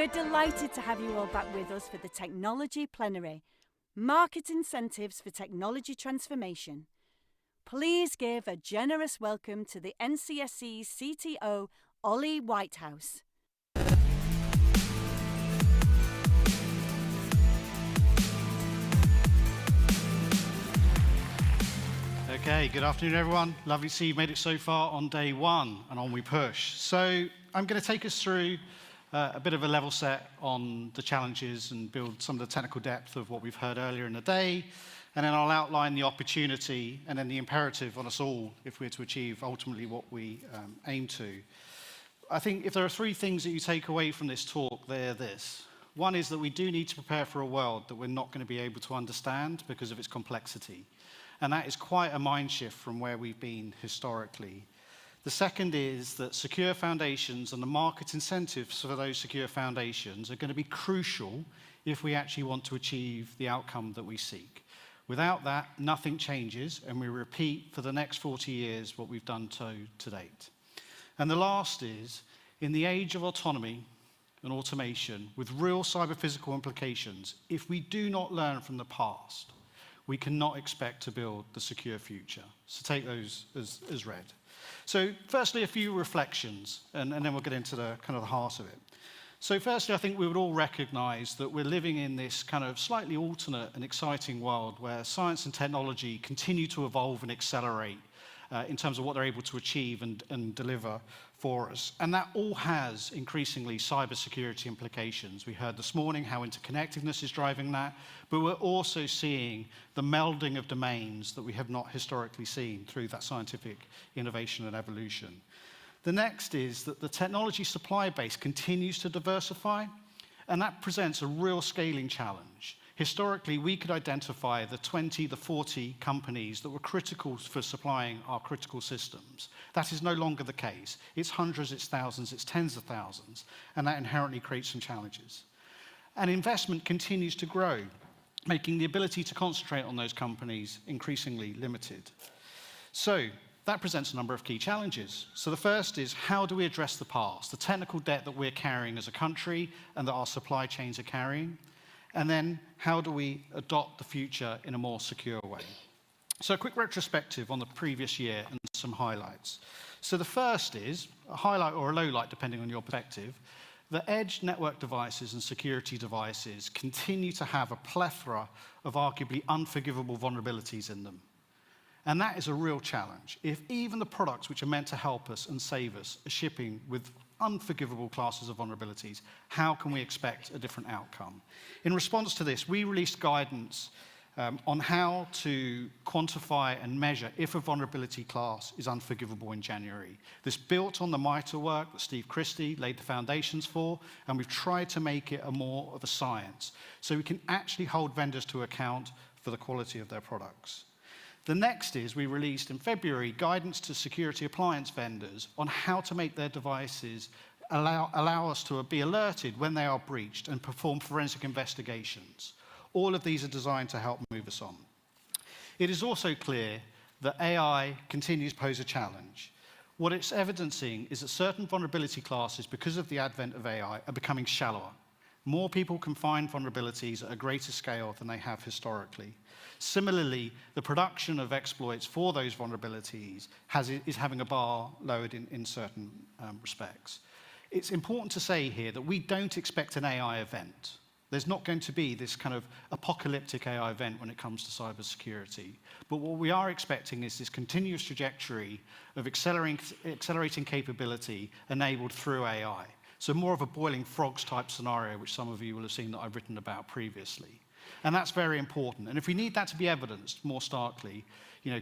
We're delighted to have you all back with us for the Technology Plenary, Market Incentives for Technology Transformation. Please give a generous welcome to the NCSC's CTO, Ollie Whitehouse. Okay, good afternoon, everyone. Lovely to see you've made it so far on day one, and on we push. So I'm going to take us through a bit of a level set on the challenges and build some of the technical depth of what we've heard earlier in the day, and then I'll outline the opportunity and then the imperative on us all if we're to achieve ultimately what we aim to. I think if there are three things that you take away from this talk, they're this. One is that we do need to prepare for a world that we're not going to be able to understand because of its complexity. And that is quite a mind shift from where we've been historically. The second is that secure foundations and the market incentives for those secure foundations are going to be crucial if we actually want to achieve the outcome that we seek. Without that, nothing changes, and we repeat for the next 40 years what we've done to date. And the last is, in the age of autonomy and automation, with real cyber-physical implications, if we do not learn from the past, we cannot expect to build the secure future. So take those as read. So firstly, a few reflections, and then we'll get into the kind of the heart of it. So firstly, I think we would all recognize that we're living in this kind of slightly alternate and exciting world where science and technology continue to evolve and accelerate in terms of what they're able to achieve and deliver for us. And that all has increasingly cybersecurity implications. We heard this morning how interconnectedness is driving that, but we're also seeing the melding of domains that we have not historically seen through that scientific innovation and evolution. The next is that the technology supply base continues to diversify, and that presents a real scaling challenge. Historically, we could identify the 20, the 40 companies that were critical for supplying our critical systems. That is no longer the case. It's hundreds, it's thousands, it's tens of thousands, and that inherently creates some challenges. And investment continues to grow, making the ability to concentrate on those companies increasingly limited. So that presents a number of key challenges. So the first is, how do we address the past, the technical debt that we're carrying as a country and that our supply chains are carrying? And then, how do we adopt the future in a more secure way? So a quick retrospective on the previous year and some highlights. So the first is, a highlight or a lowlight, depending on your perspective, the edge network devices and security devices continue to have a plethora of arguably unforgivable vulnerabilities in them. And that is a real challenge. If even the products which are meant to help us and save us are shipping with unforgivable classes of vulnerabilities, how can we expect a different outcome? In response to this, we released guidance on how to quantify and measure if a vulnerability class is unforgivable in January. This built on the MITRE work that Steve Christie laid the foundations for, and we've tried to make it more of a science, so we can actually hold vendors to account for the quality of their products. The next is, we released in February guidance to security appliance vendors on how to make their devices allow us to be alerted when they are breached and perform forensic investigations. All of these are designed to help move us on. It is also clear that AI continues to pose a challenge. What it's evidencing is that certain vulnerability classes, because of the advent of AI, are becoming shallower. More people can find vulnerabilities at a greater scale than they have historically. Similarly, the production of exploits for those vulnerabilities is having a bar lowered in certain respects. It's important to say here that we don't expect an AI event. There's not going to be this kind of apocalyptic AI event when it comes to cybersecurity. But what we are expecting is this continuous trajectory of accelerating capability enabled through AI. So more of a boiling frogs type scenario, which some of you will have seen that I've written about previously. And that's very important. And if we need that to be evidenced more starkly,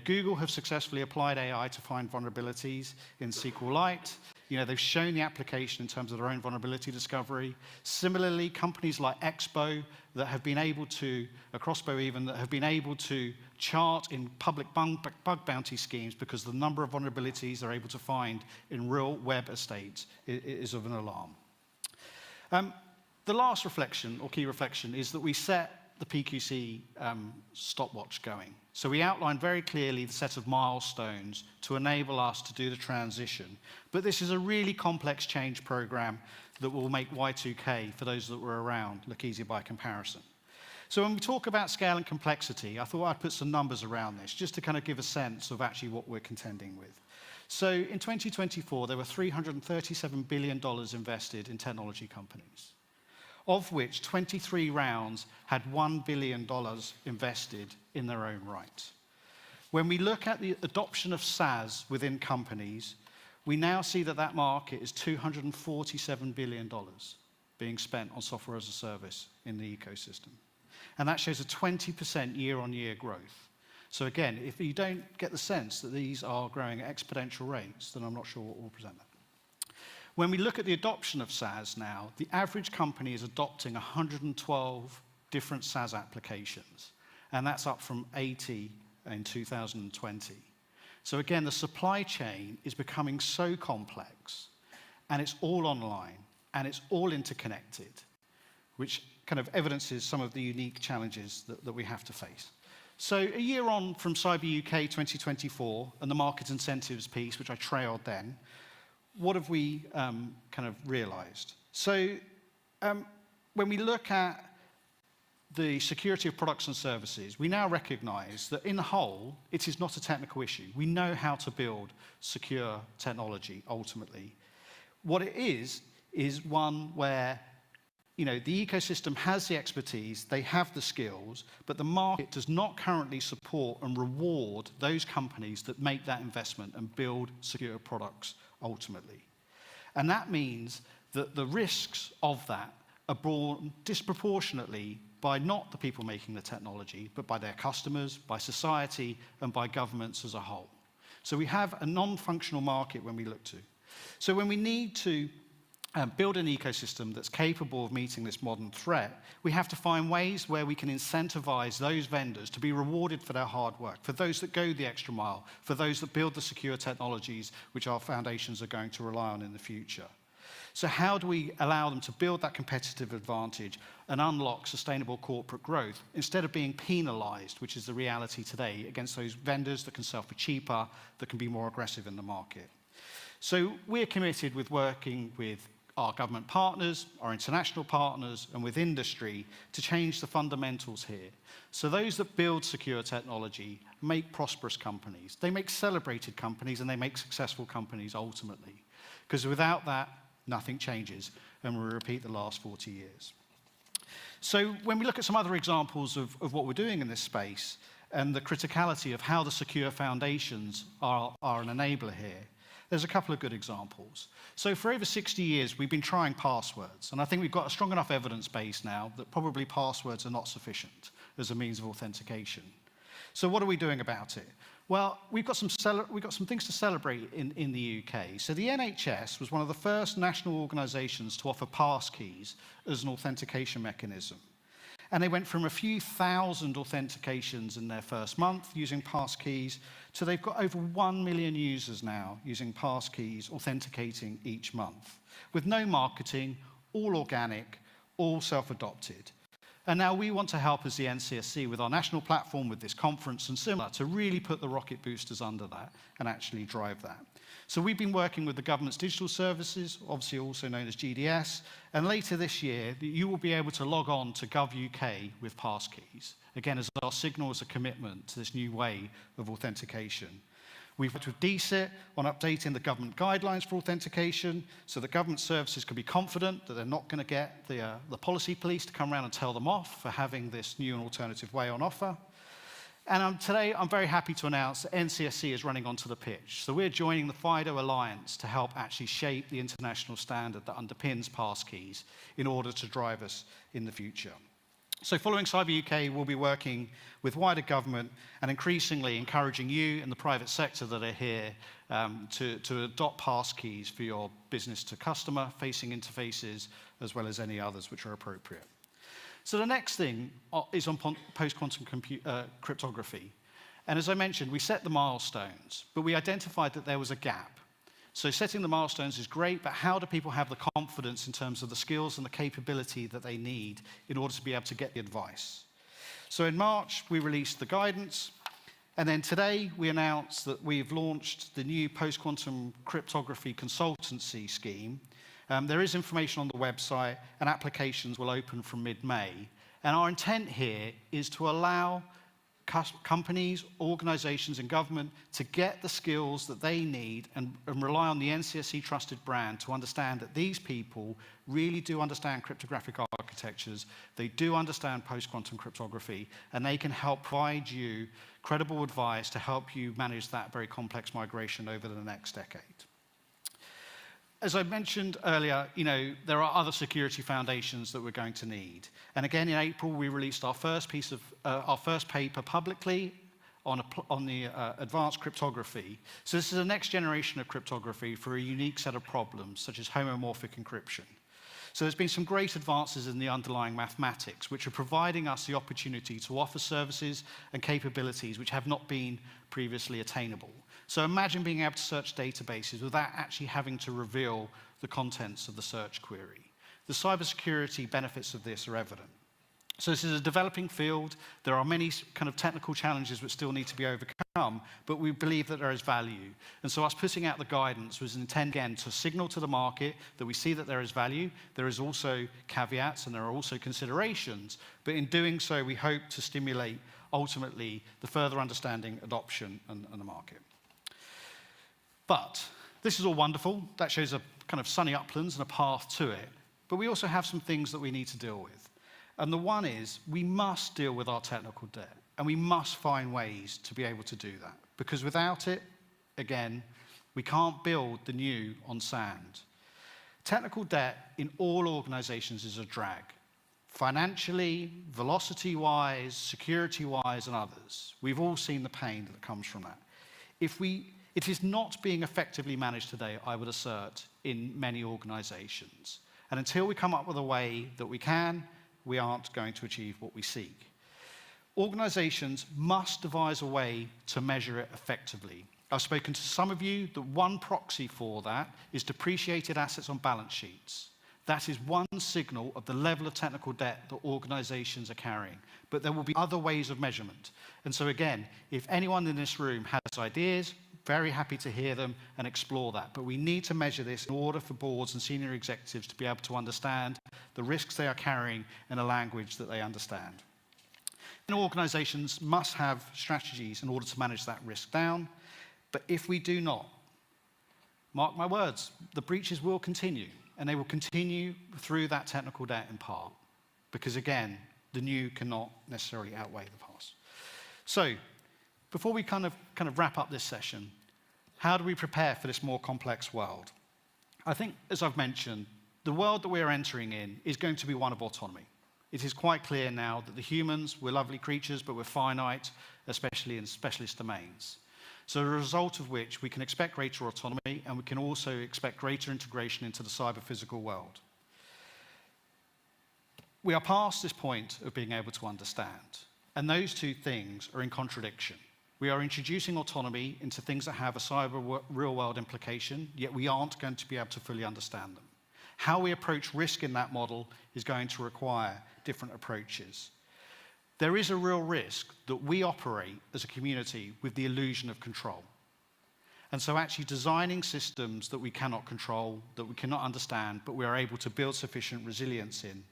Google have successfully applied AI to find vulnerabilities in SQLite. They've shown the application in terms of their own vulnerability discovery. Similarly, companies like Expo that have been able to, Crossbow even, that have been able to chart in public bug bounty schemes because the number of vulnerabilities they're able to find in real web estates is of an alarm. The last reflection, or key reflection, is that we set the PQC stopwatch going. So we outlined very clearly the set of milestones to enable us to do the transition. But this is a really complex change program that will make Y2K, for those that were around, look easier by comparison. So when we talk about scale and complexity, I thought I'd put some numbers around this, just to kind of give a sense of actually what we're contending with. So in 2024, there were $337 billion invested in technology companies, of which 23 rounds had $1 billion invested in their own right. When we look at the adoption of SaaS within companies, we now see that that market is $247 billion being spent on software as a service in the ecosystem. And that shows a 20% year-on-year growth. So again, if you don't get the sense that these are growing at exponential rates, then I'm not sure what will present that. When we look at the adoption of SaaS now, the average company is adopting 112 different SaaS applications, and that's up from 80 in 2020. So again, the supply chain is becoming so complex, and it's all online, and it's all interconnected, which kind of evidences some of the unique challenges that we have to face. So a year on from CYBERUK 2024 and the market incentives piece, which I trailed then, what have we kind of realized? So when we look at the security of products and services, we now recognize that in the whole, it is not a technical issue. We know how to build secure technology, ultimately. What it is one where the ecosystem has the expertise, they have the skills, but the market does not currently support and reward those companies that make that investment and build secure products ultimately. And that means that the risks of that are borne disproportionately by not the people making the technology, but by their customers, by society, and by governments as a whole. So we have a non-functional market when we look to. So when we need to build an ecosystem that's capable of meeting this modern threat, we have to find ways where we can incentivize those vendors to be rewarded for their hard work, for those that go the extra mile, for those that build the secure technologies which our foundations are going to rely on in the future. So how do we allow them to build that competitive advantage and unlock sustainable corporate growth instead of being penalized, which is the reality today, against those vendors that can sell for cheaper, that can be more aggressive in the market? So we're committed with working with our government partners, our international partners, and with industry to change the fundamentals here. So those that build secure technology make prosperous companies. They make celebrated companies, and they make successful companies ultimately. Because without that, nothing changes, and we repeat the last 40 years. So when we look at some other examples of what we're doing in this space, and the criticality of how the secure foundations are an enabler here, there's a couple of good examples. So for over 60 years, we've been trying passwords, and I think we've got a strong enough evidence base now that probably passwords are not sufficient as a means of authentication. So what are we doing about it? Well, we've got some things to celebrate in the UK. So the NHS was one of the first national organisations to offer passkeys as an authentication mechanism. And they went from a few thousand authentications in their first month using passkeys to they've got over 1 million users now using passkeys authenticating each month, with no marketing, all organic, all self-adopted. And now we want to help as the NCSC with our national platform, with this conference and similar, to really put the rocket boosters under that and actually drive that. So we've been working with the government's digital services, obviously also known as GDS, and later this year, you will be able to log on to Gov.uk with passkeys, again, as our signal as a commitment to this new way of authentication. We've worked with DSIT on updating the government guidelines for authentication so that government services can be confident that they're not going to get the policy police to come around and tell them off for having this new and alternative way on offer. And today, I'm very happy to announce that NCSC is running onto the pitch. So we're joining the FIDO Alliance to help actually shape the international standard that underpins passkeys in order to drive us in the future. So following CyberUK, we'll be working with wider government and increasingly encouraging you and the private sector that are here to adopt passkeys for your business to customer facing interfaces, as well as any others which are appropriate. So the next thing is on post-quantum cryptography. And as I mentioned, we set the milestones, but we identified that there was a gap. So setting the milestones is great, but how do people have the confidence in terms of the skills and the capability that they need in order to be able to get the advice? So in March, we released the guidance, and then today we announced that we've launched the new post-quantum cryptography consultancy scheme. There is information on the website, and applications will open from mid-May. And our intent here is to allow companies, organizations, and government to get the skills that they need and rely on the NCSC trusted brand to understand that these people really do understand cryptographic architectures, they do understand post-quantum cryptography, and they can help provide you credible advice to help you manage that very complex migration over the next decade. As I mentioned earlier, there are other security foundations that we're going to need. And again, in April, we released our first paper publicly on the advanced cryptography. So this is the next generation of cryptography for a unique set of problems, such as homomorphic encryption. So there's been some great advances in the underlying mathematics, which are providing us the opportunity to offer services and capabilities which have not been previously attainable. So imagine being able to search databases without actually having to reveal the contents of the search query. The cybersecurity benefits of this are evident. So this is a developing field. There are many kind of technical challenges which still need to be overcome, but we believe that there is value. And so us putting out the guidance was intended, again, to signal to the market that we see that there is value. There is also caveats and there are also considerations, but in doing so, we hope to stimulate, ultimately, the further understanding, adoption, and the market. But this is all wonderful. That shows a kind of sunny uplands and a path to it. But we also have some things that we need to deal with. And the one is, we must deal with our technical debt. And we must find ways to be able to do that. Because without it, again, we can't build the new on sand. Technical debt in all organizations is a drag. Financially, velocity-wise, security-wise, and others. We've all seen the pain that comes from that. It is not being effectively managed today, I would assert, in many organizations. And until we come up with a way that we can, we aren't going to achieve what we seek. Organizations must devise a way to measure it effectively. I've spoken to some of you that one proxy for that is depreciated assets on balance sheets. That is one signal of the level of technical debt that organizations are carrying. But there will be other ways of measurement. And so again, if anyone in this room has ideas, very happy to hear them and explore that. But we need to measure this in order for boards and senior executives to be able to understand the risks they are carrying in a language that they understand. And organizations must have strategies in order to manage that risk down. But if we do not, mark my words, the breaches will continue. And they will continue through that technical debt in part. Because again, the new cannot necessarily outweigh the past. So, before we kind of wrap up this session, how do we prepare for this more complex world? I think, as I've mentioned, the world that we're entering in is going to be one of autonomy. It is quite clear now that the humans, we're lovely creatures, but we're finite, especially in specialist domains. So as a result of which, we can expect greater autonomy, and we can also expect greater integration into the cyber-physical world. We are past this point of being able to understand, and those two things are in contradiction. We are introducing autonomy into things that have a cyber real-world implication, yet we aren't going to be able to fully understand them. How we approach risk in that model is going to require different approaches. There is a real risk that we operate as a community with the illusion of control. And so actually designing systems that we cannot control, that we cannot understand, but we are able to build sufficient resilience in,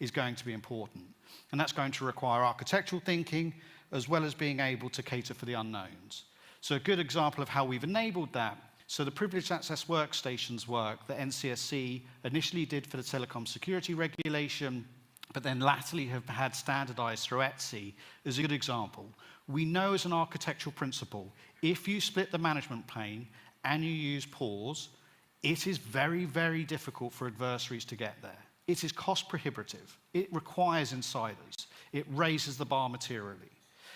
is going to be important. And that's going to require architectural thinking, as well as being able to cater for the unknowns. So a good example of how we've enabled that, so the privileged access workstations work that NCSC initially did for the telecom security regulation, but then latterly have had standardized through ETSI, is a good example. We know as an architectural principle, if you split the management plane and you use pause, it is very, very difficult for adversaries to get there. It is cost prohibitive. It requires insiders. It raises the bar materially.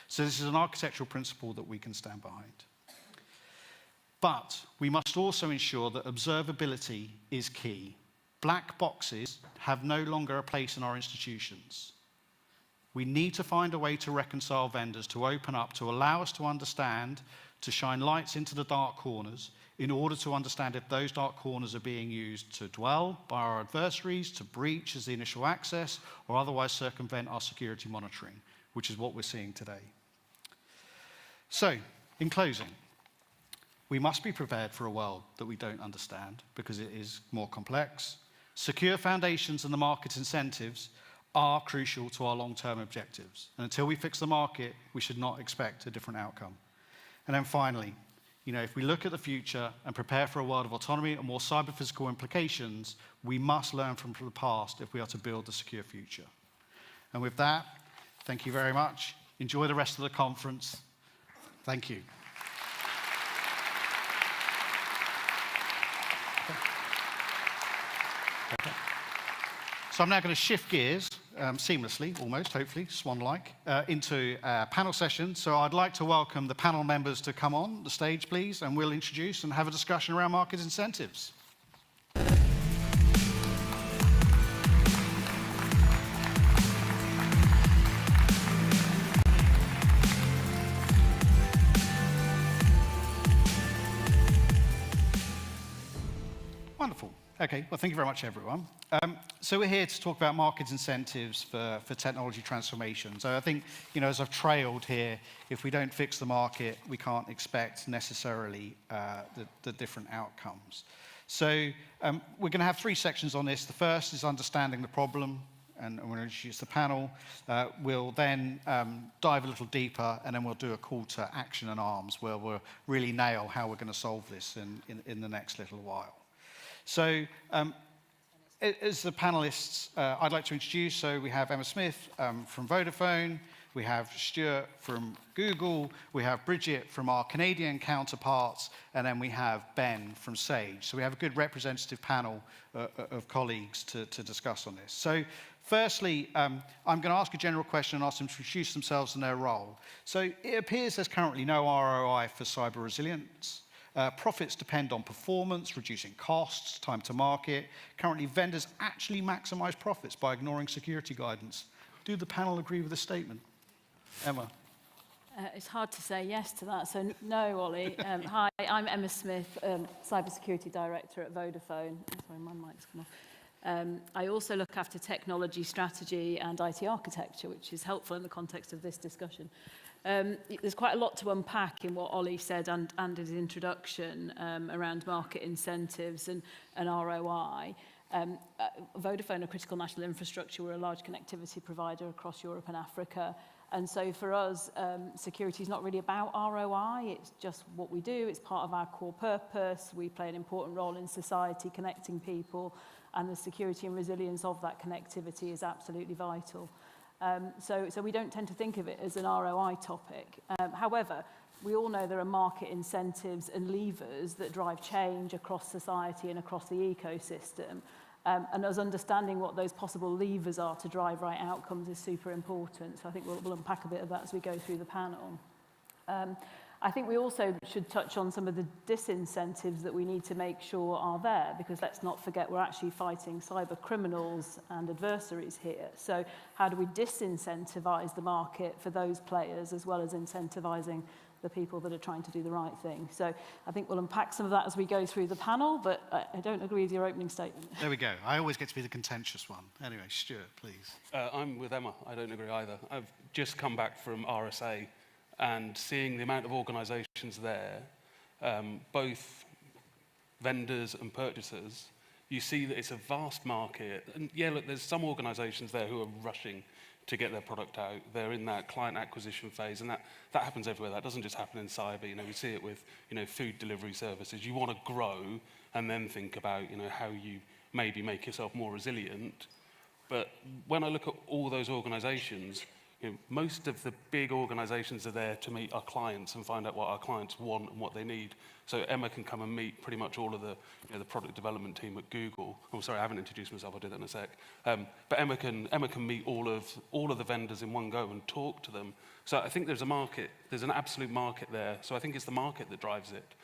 So this is an architectural principle that we can stand behind. But we must also ensure that observability is key. Black boxes have no longer a place in our institutions. We need to find a way to reconcile vendors, to open up, to allow us to understand, to shine lights into the dark corners in order to understand if those dark corners are being used to dwell by our adversaries, to breach as the initial access, or otherwise circumvent our security monitoring. which is what we're seeing today. So, in closing, we must be prepared for a world that we don't understand because it is more complex. Secure foundations and the market incentives are crucial to our long-term objectives. And until we fix the market, we should not expect a different outcome. And then finally, if we look at the future and prepare for a world of autonomy and more cyber-physical implications, we must learn from the past if we are to build a secure future. And with that, thank you very much. Enjoy the rest of the conference. Thank you. Okay. So I'm now going to shift gears seamlessly, almost, hopefully, swan-like, into a panel session. So I'd like to welcome the panel members to come on the stage, please, and we'll introduce and have a discussion around market incentives. Wonderful. Okay, well, thank you very much, everyone. So we're here to talk about market incentives for technology transformation. So I think, as I've trailed here, if we don't fix the market, we can't expect necessarily the different outcomes. So we're going to have 3 sections on this. The first is understanding the problem, and we're going to introduce the panel. We'll then dive a little deeper, and then we'll do a call to action and arms, where we'll really nail how we're going to solve this in the next little while. So as the panelists, I'd like to introduce, so we have Emma Smith from Vodafone, we have Stuart from Google, we have Bridget from our Canadian counterparts, and then we have Ben from Sage. So we have a good representative panel of colleagues to discuss on this. So firstly, I'm going to ask a general question and ask them to introduce themselves and their role. So it appears there's currently no ROI for cyber resilience. Profits depend on performance, reducing costs, time to market. Currently, vendors actually maximize profits by ignoring security guidance. Do the panel agree with this statement? Emma? It's hard to say yes to that, so no, Ollie. Hi, I'm Emma Smith, Cybersecurity Director at Vodafone. Sorry, my mic's come off. I also look after technology strategy and IT architecture, which is helpful in the context of this discussion. There's quite a lot to unpack in what Ollie said and his introduction around market incentives and ROI. Vodafone, a critical national infrastructure, we're a large connectivity provider across Europe and Africa. And so for us, security is not really about ROI, it's just what we do, it's part of our core purpose. We play an important role in society, connecting people, and the security and resilience of that connectivity is absolutely vital. So we don't tend to think of it as an ROI topic. However, we all know there are market incentives and levers that drive change across society and across the ecosystem. And us understanding what those possible levers are to drive right outcomes is super important. So I think we'll unpack a bit of that as we go through the panel. I think we also should touch on some of the disincentives that we need to make sure are there, because let's not forget we're actually fighting cyber criminals and adversaries here. So how do we disincentivize the market for those players as well as incentivizing the people that are trying to do the right thing? So I think we'll unpack some of that as we go through the panel, but I don't agree with your opening statement. There we go. I always get to be the contentious one. Anyway, Stuart, please. I'm with Emma. I don't agree either. I've just come back from RSA, and seeing the amount of organisations there, both vendors and purchasers, you see that it's a vast market. And yeah, look, there's some organisations there who are rushing to get their product out. They're in that client acquisition phase, and that happens everywhere. That doesn't just happen in cyber. We see it with, food delivery services. You want to grow and then think about, how you maybe make yourself more resilient. But when I look at all those organisations, most of the big organisations are there to meet our clients and find out what our clients want and what they need. So Emma can come and meet pretty much all of the, the product development team at Google. Oh, sorry, I haven't introduced myself. I'll do that in a sec. But Emma can meet all of the vendors in one go and talk to them. So I think there's a market. There's an absolute market there. So I think it's the market that drives it.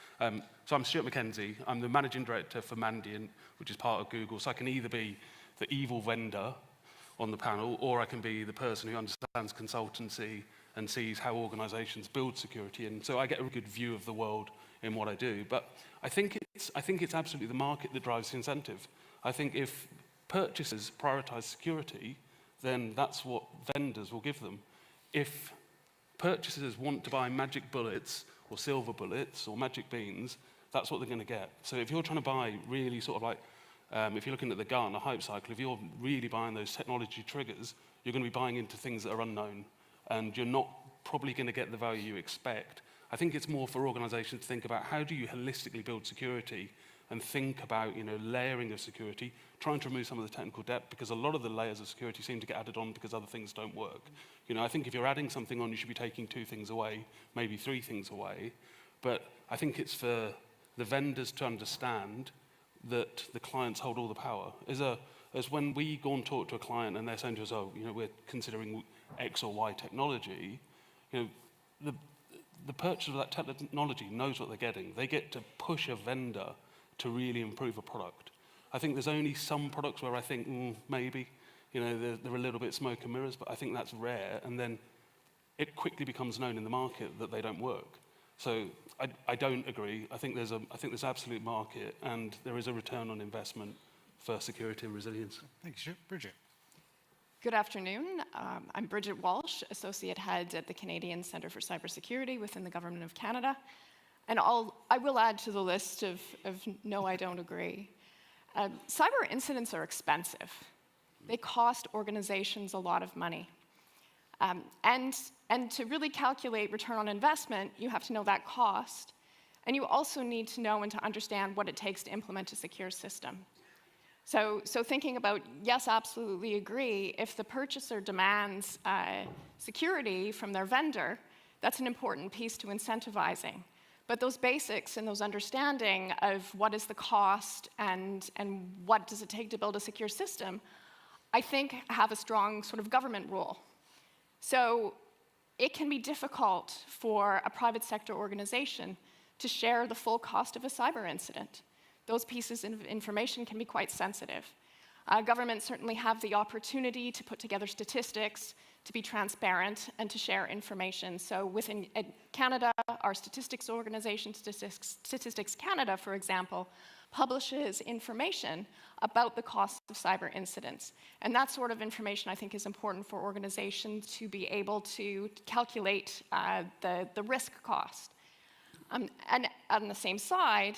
So I'm Stuart McKenzie. I'm the managing director for Mandiant, which is part of Google. So I can either be the evil vendor on the panel, or I can be the person who understands consultancy and sees how organisations build security. And so I get a good view of the world in what I do. But I think it's absolutely the market that drives the incentive. I think if purchasers prioritise security, then that's what vendors will give them. if purchasers want to buy magic bullets or silver bullets or magic beans, that's what they're going to get. So if you're trying to buy really sort of like, if you're looking at the Gartner hype cycle, if you're really buying those technology triggers, you're going to be buying into things that are unknown, and you're not probably going to get the value you expect. I think it's more for organizations to think about how do you holistically build security and think about, layering of security, trying to remove some of the technical debt, because a lot of the layers of security seem to get added on because other things don't work. I think if you're adding something on, you should be taking 2 things away, maybe 3 things away. But I think it's for the vendors to understand that the clients hold all the power. As when we go and talk to a client and they're saying to us, we're considering X or Y technology, the purchaser of that technology knows what they're getting. They get to push a vendor to really improve a product. I think there's only some products where I think, maybe, they're a little bit smoke and mirrors, but I think that's rare, and then it quickly becomes known in the market that they don't work. So I don't agree. I think there's absolute market, and there is a return on investment for security and resilience. Thanks, Bridget. Good afternoon. I'm Bridget Walsh, Associate Head at the Canadian Centre for Cybersecurity within the Government of Canada. And I will add to the list of no, I don't agree. Cyber incidents are expensive. They cost organizations a lot of money. And to really calculate return on investment, you have to know that cost. And you also need to know and to understand what it takes to implement a secure system. So thinking about, yes, absolutely agree, if the purchaser demands security from their vendor, that's an important piece to incentivizing. But those basics and those understanding of what is the cost and what does it take to build a secure system, I think have a strong sort of government role. So it can be difficult for a private sector organization to share the full cost of a cyber incident. Those pieces of information can be quite sensitive. Governments certainly have the opportunity to put together statistics, to be transparent, and to share information. So within Canada, our statistics organization, Statistics Canada, for example, publishes information about the costs of cyber incidents. And that sort of information, I think, is important for organizations to be able to calculate the risk cost. And on the same side,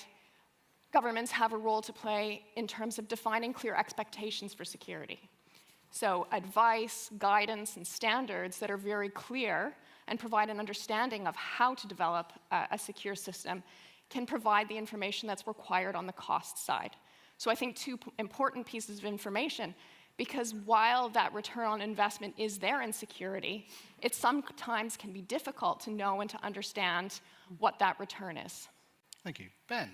governments have a role to play in terms of defining clear expectations for security. So advice, guidance, and standards that are very clear and provide an understanding of how to develop a secure system can provide the information that's required on the cost side. So I think 2 important pieces of information, because while that return on investment is there in security, it sometimes can be difficult to know and to understand what that return is. Thank you. Ben.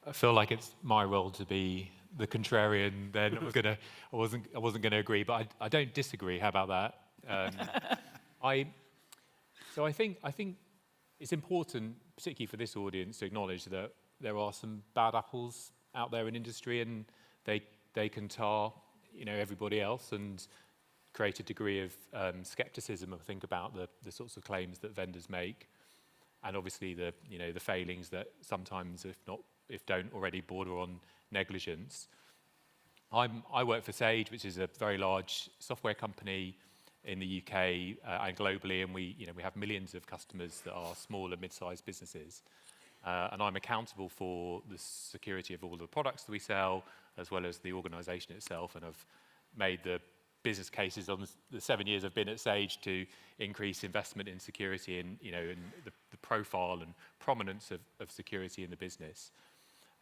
I feel like it's my role to be the contrarian. Then I wasn't gonna agree, but I don't disagree. How about that? I think it's important, particularly for this audience, to acknowledge that there are some bad apples out there in industry, and they can tar everybody else and create a degree of skepticism, I think, about the sorts of claims that vendors make, and obviously the failings that sometimes, if don't already border on negligence. I work for Sage, which is a very large software company in the UK and globally, and we have millions of customers that are small and mid-sized businesses. And I'm accountable for the security of all the products that we sell, as well as the organization itself. And I've made the business cases on the 7 years I've been at Sage to increase investment in security and, in the profile and prominence of security in the business.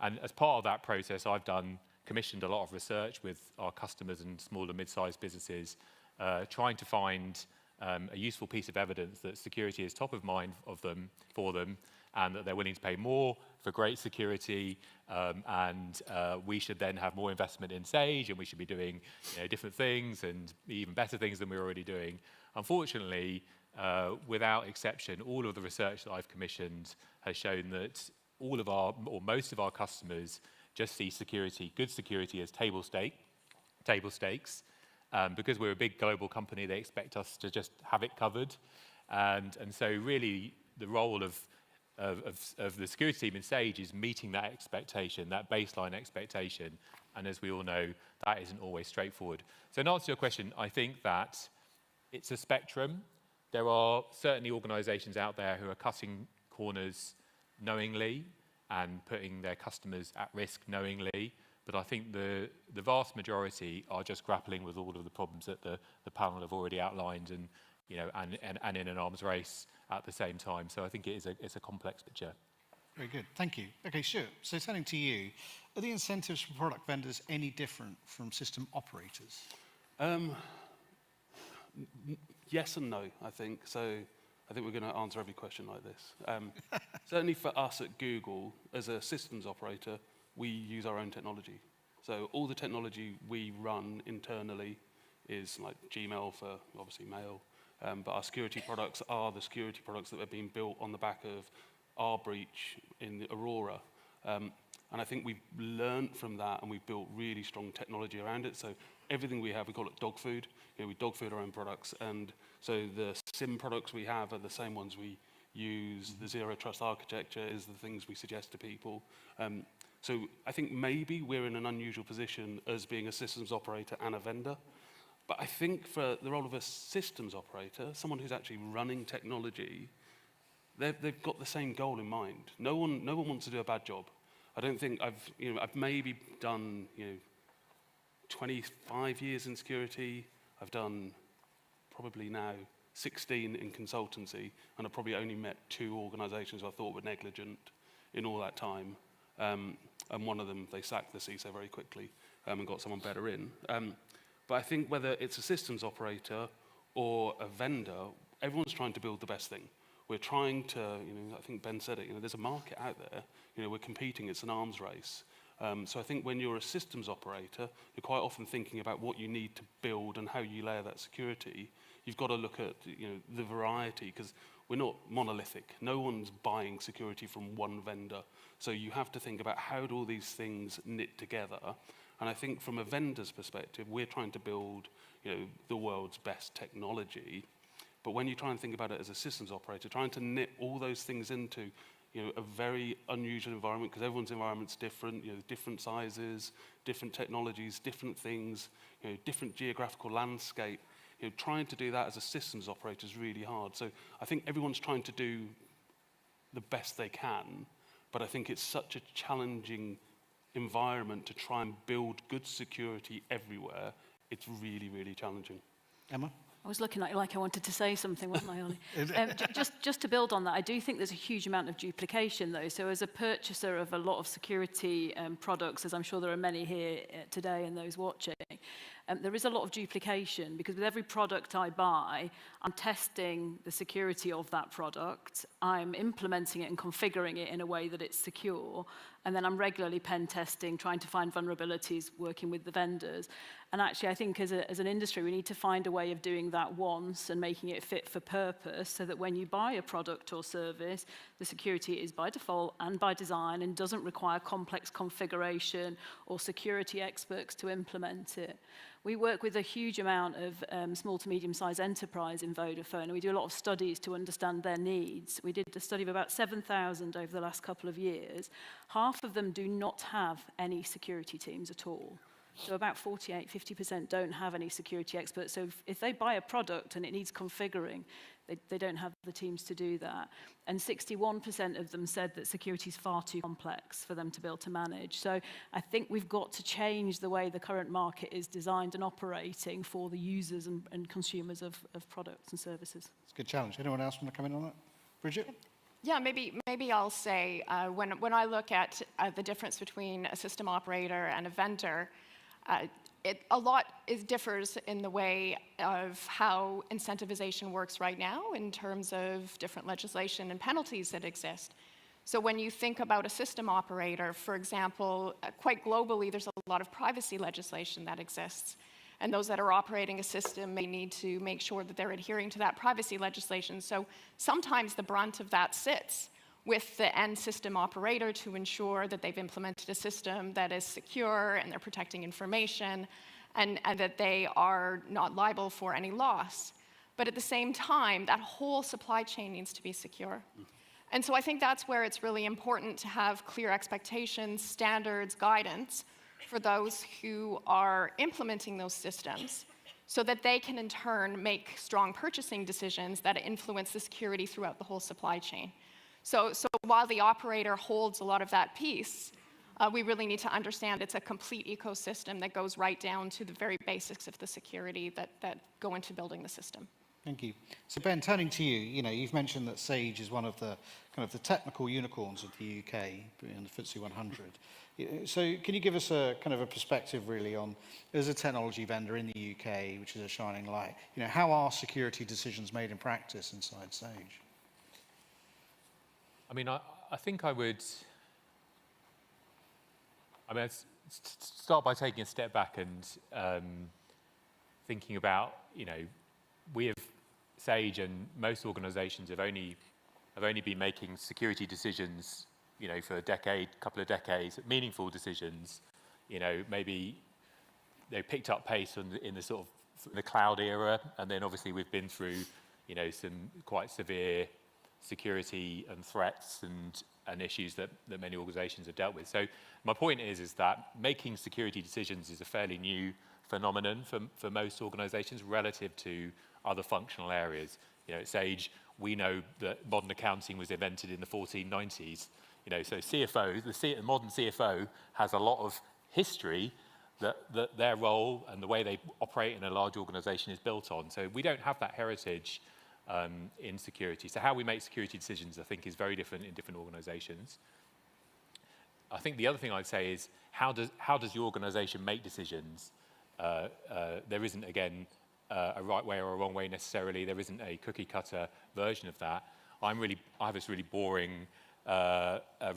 And as part of that process, I've commissioned a lot of research with our customers and small and mid-sized businesses, trying to find a useful piece of evidence that security is top of mind for them, and that they're willing to pay more for great security, and we should then have more investment in Sage, and we should be doing different things and even better things than we're already doing. Unfortunately, without exception, all of the research that I've commissioned has shown that most of our customers just see good security as table stakes. Because we're a big global company, they expect us to just have it covered. And so really the role of the security team in Sage is meeting that expectation, that baseline expectation. And as we all know, that isn't always straightforward. So in answer to your question, I think that it's a spectrum. There are certainly organisations out there who are cutting corners knowingly and putting their customers at risk knowingly. But I think the vast majority are just grappling with all of the problems that the panel have already outlined, and and in an arms race at the same time. So I think it's a complex picture. Very good, thank you. Okay, Stuart, so turning to you, are the incentives for product vendors any different from system operators? Yes and no, I think. So I think we're going to answer every question like this. Certainly for us at Google, as a systems operator, we use our own technology. So all the technology we run internally is like Gmail for obviously mail, but our security products are the security products that have been built on the back of our breach in the Aurora. And I think we've learned from that, and we've built really strong technology around it. So everything we have, we call it dog food. We dog food our own products. And so the SIM products we have are the same ones we use. The zero trust architecture is the things we suggest to people. So I think maybe we're in an unusual position as being a systems operator and a vendor. But I think for the role of a systems operator, someone who's actually running technology, they've got the same goal in mind. No one wants to do a bad job. I don't think I've maybe done 25 years in security. I've done probably now 16 in consultancy, and I've probably only met 2 organisations I thought were negligent in all that time. And one of them, they sacked the CISO very quickly and got someone better in. But I think whether it's a systems operator or a vendor, everyone's trying to build the best thing. We're trying to, I think Ben said it, there's a market out there. We're competing, it's an arms race. So I think when you're a systems operator, you're quite often thinking about what you need to build and how you layer that security. You've got to look at the variety, because we're not monolithic. No one's buying security from one vendor. So you have to think about how do all these things knit together. And I think from a vendor's perspective, we're trying to build the world's best technology. But when you try and think about it as a systems operator, trying to knit all those things into a very unusual environment, because everyone's environment's different, different sizes, different technologies, different things, different geographical landscape. Trying to do that as a systems operator is really hard. So I think everyone's trying to do the best they can, but I think it's such a challenging environment to try and build good security everywhere. It's really, really challenging. Emma? I was looking at you like I wanted to say something, wasn't I, Ollie? Just to build on that, I do think there's a huge amount of duplication, though. So as a purchaser of a lot of security products, as I'm sure there are many here today and those watching, there is a lot of duplication, because with every product I buy, I'm testing the security of that product, I'm implementing it and configuring it in a way that it's secure, and then I'm regularly pen testing, trying to find vulnerabilities, working with the vendors. And actually, I think as an industry, we need to find a way of doing that once and making it fit for purpose, so that when you buy a product or service, the security is by default and by design and doesn't require complex configuration or security experts to implement it. We work with a huge amount of small to medium-sized enterprise in Vodafone, and we do a lot of studies to understand their needs. We did a study of about 7,000 over the last couple of years. Half of them do not have any security teams at all. So about 50% don't have any security experts. So if they buy a product and it needs configuring, they don't have the teams to do that. And 61% of them said that security is far too complex for them to be able to manage. So I think we've got to change the way the current market is designed and operating for the users and consumers of products and services. It's a good challenge. Anyone else want to come in on that? Bridget? Yeah, maybe I'll say, when I look at the difference between a system operator and a vendor, a lot differs in the way of how incentivization works right now in terms of different legislation and penalties that exist. So when you think about a system operator, for example, quite globally, there's a lot of privacy legislation that exists. And those that are operating a system may need to make sure that they're adhering to that privacy legislation. So sometimes the brunt of that sits with the end system operator to ensure that they've implemented a system that is secure and they're protecting information and that they are not liable for any loss. But at the same time, that whole supply chain needs to be secure. And so I think that's where it's really important to have clear expectations, standards, guidance for those who are implementing those systems, so that they can in turn make strong purchasing decisions that influence the security throughout the whole supply chain. So while the operator holds a lot of that piece, we really need to understand it's a complete ecosystem that goes right down to the very basics of the security that go into building the system. Thank you. So Ben, turning to you, you've mentioned that Sage is one of the kind of the technical unicorns of the UK in the FTSE 100. So can you give us a kind of a perspective really on, as a technology vendor in the UK, which is a shining light, how are security decisions made in practice inside Sage? I mean, I think I would, I'd start by taking a step back and thinking about, we have, Sage and most organizations have only been making security decisions, for a decade, couple of decades, meaningful decisions. Maybe they picked up pace in the sort of the cloud era, and then obviously we've been through, some quite severe security and threats and issues that many organizations have dealt with. So my point is that making security decisions is a fairly new phenomenon for most organizations relative to other functional areas. At Sage, we know that modern accounting was invented in the 1490s. So CFO, the modern CFO has a lot of history that their role and the way they operate in a large organization is built on. So we don't have that heritage in security. So how we make security decisions, I think, is very different in different organizations. I think the other thing I'd say is, how does your organization make decisions? There isn't, again, a right way or a wrong way necessarily. There isn't a cookie cutter version of that. I have this really boring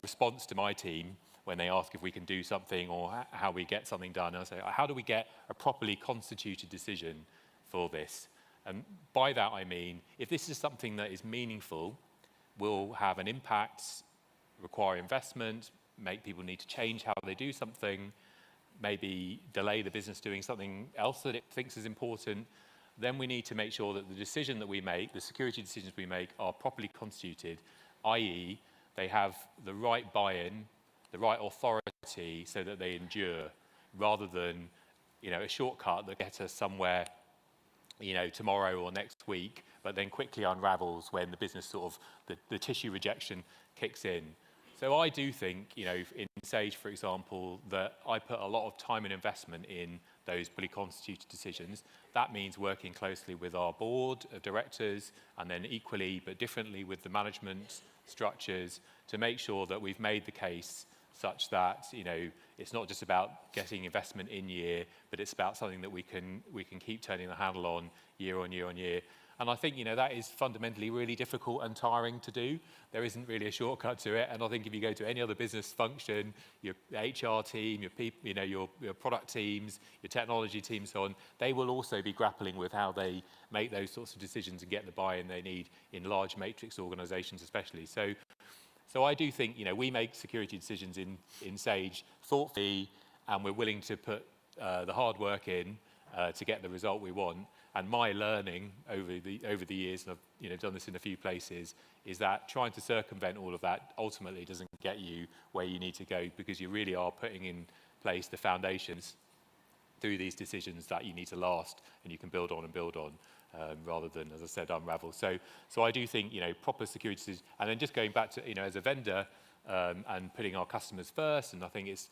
response to my team when they ask if we can do something or how we get something done. And I say, how do we get a properly constituted decision for this? And by that I mean, if this is something that is meaningful, will have an impact, require investment, make people need to change how they do something, maybe delay the business doing something else that it thinks is important, then we need to make sure that the decision that we make, the security decisions we make, are properly constituted, i.e. they have the right buy-in, the right authority so that they endure, rather than a shortcut that gets us somewhere tomorrow or next week, but then quickly unravels when the business sort of, the tissue rejection kicks in. So I do think, in Sage, for example, that I put a lot of time and investment in those fully constituted decisions. That means working closely with our board of directors, and then equally but differently with the management structures, to make sure that we've made the case such that it's not just about getting investment in year, but it's about something that we can keep turning the handle on year on year on year. And I think that is fundamentally really difficult and tiring to do. There isn't really a shortcut to it. And I think if you go to any other business function, your HR team, your people, your product teams, your technology teams, so on, they will also be grappling with how they make those sorts of decisions and get the buy-in they need in large matrix organizations, especially. So I do think we make security decisions in Sage thoughtfully, and we're willing to put the hard work in to get the result we want. And my learning over the years, and I've done this in a few places, is that trying to circumvent all of that ultimately doesn't get you where you need to go, because you really are putting in place the foundations through these decisions that you need to last and you can build on and build on, rather than, as I said, unravel. So I do think proper security decisions, and then just going back to as a vendor and putting our customers first, and I think it's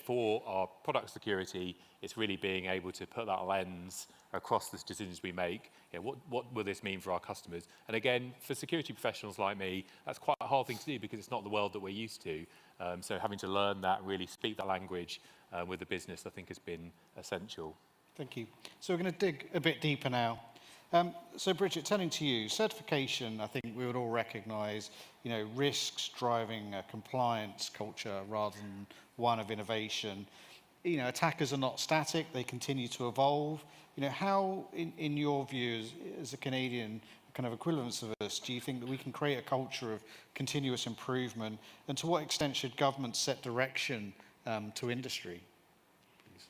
for our product security, it's really being able to put that lens across the decisions we make. What will this mean for our customers? And again, for security professionals like me, that's quite a hard thing to do because it's not the world that we're used to. So having to learn that, really speak that language with the business, I think has been essential. Thank you. So we're going to dig a bit deeper now. So Bridget, turning to you, certification, I think we would all recognise, risks driving a compliance culture rather than one of innovation. Attackers are not static, they continue to evolve. How, in your view, as a Canadian kind of equivalence of us, do you think that we can create a culture of continuous improvement? And to what extent should governments set direction to industry?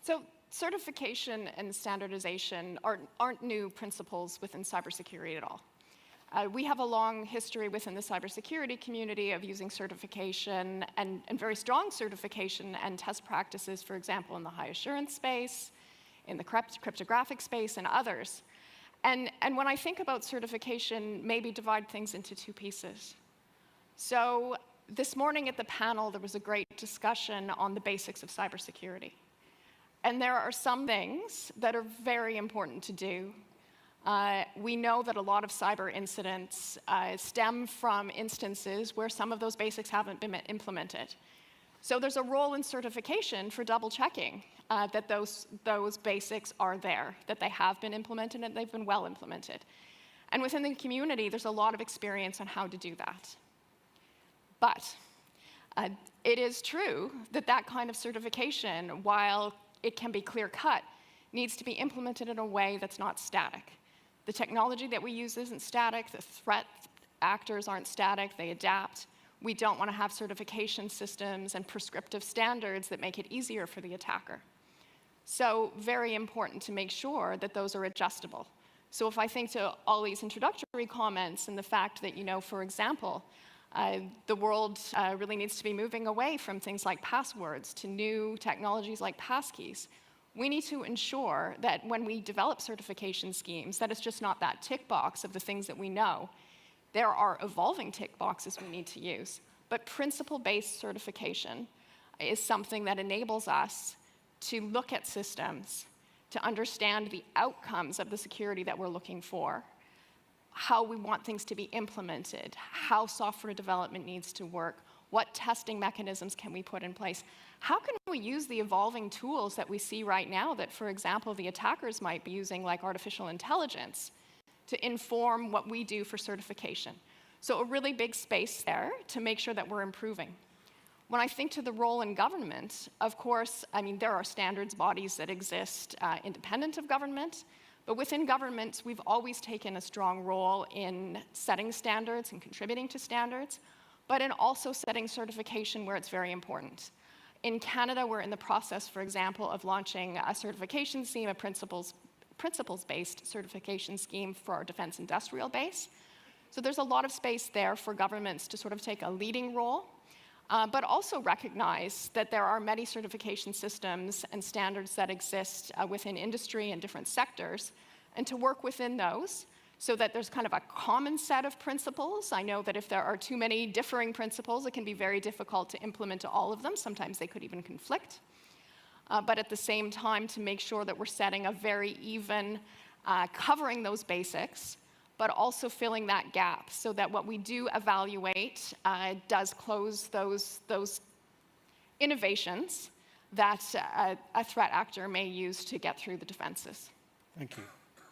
So certification and standardization aren't new principles within cybersecurity at all. We have a long history within the cybersecurity community of using certification and very strong certification and test practices, for example, in the high assurance space, in the cryptographic space, and others. And when I think about certification, maybe divide things into two pieces. So this morning at the panel, there was a great discussion on the basics of cybersecurity. And there are some things that are very important to do. We know that a lot of cyber incidents stem from instances where some of those basics haven't been implemented. So there's a role in certification for double-checking that those basics are there, that they have been implemented and they've been well implemented. And within the community, there's a lot of experience on how to do that. But it is true that that kind of certification, while it can be clear-cut, needs to be implemented in a way that's not static. The technology that we use isn't static, the threat actors aren't static, they adapt. We don't want to have certification systems and prescriptive standards that make it easier for the attacker. So very important to make sure that those are adjustable. So if I think to Ollie's introductory comments and the fact that, for example, the world really needs to be moving away from things like passwords to new technologies like passkeys, we need to ensure that when we develop certification schemes, that it's just not that tick box of the things that we know. There are evolving tick boxes we need to use, but principle-based certification is something that enables us to look at systems, to understand the outcomes of the security that we're looking for, how we want things to be implemented, how software development needs to work, what testing mechanisms can we put in place, how can we use the evolving tools that we see right now that, for example, the attackers might be using, like artificial intelligence, to inform what we do for certification. So a really big space there to make sure that we're improving. When I think to the role in government, of course, there are standards bodies that exist independent of government, but within government, we've always taken a strong role in setting standards and contributing to standards, but in also setting certification where it's very important. In Canada, we're in the process, for example, of launching a certification scheme, a principles-based certification scheme for our defense industrial base. So there's a lot of space there for governments to sort of take a leading role, but also recognize that there are many certification systems and standards that exist within industry and different sectors, and to work within those so that there's kind of a common set of principles. I know that if there are too many differing principles, it can be very difficult to implement all of them. Sometimes they could even conflict. But at the same time, to make sure that we're setting a very even, covering those basics, but also filling that gap so that what we do evaluate does close those innovations that a threat actor may use to get through the defenses. Thank you.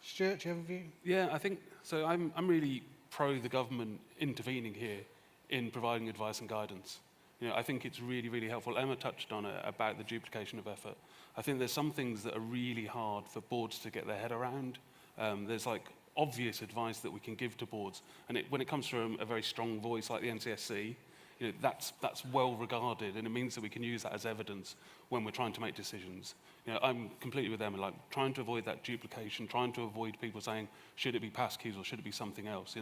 Stuart, do you have a view? Yeah, I think so. I'm really pro the government intervening here in providing advice and guidance. I think it's really, really helpful. Emma touched on it about the duplication of effort. I think there's some things that are really hard for boards to get their head around. There's obvious advice that we can give to boards, and when it comes from a very strong voice like the NCSC, that's well regarded, and it means that we can use that as evidence when we're trying to make decisions. I'm completely with Emma, trying to avoid that duplication, trying to avoid people saying, should it be passkeys or should it be something else?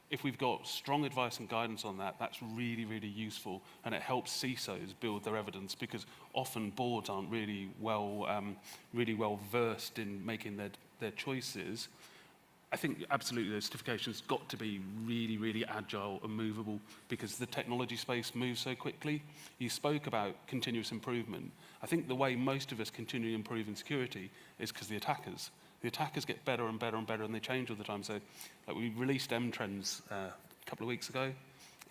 If we've got strong advice and guidance on that, that's really, really useful, and it helps CISOs build their evidence, because often boards aren't really well versed in making their choices. I think absolutely the certification's got to be really, really agile and movable, because the technology space moves so quickly. You spoke about continuous improvement. I think the way most of us continue to improve in security is because the attackers get better and better and better, and they change all the time. So we released M-Trends a couple of weeks ago,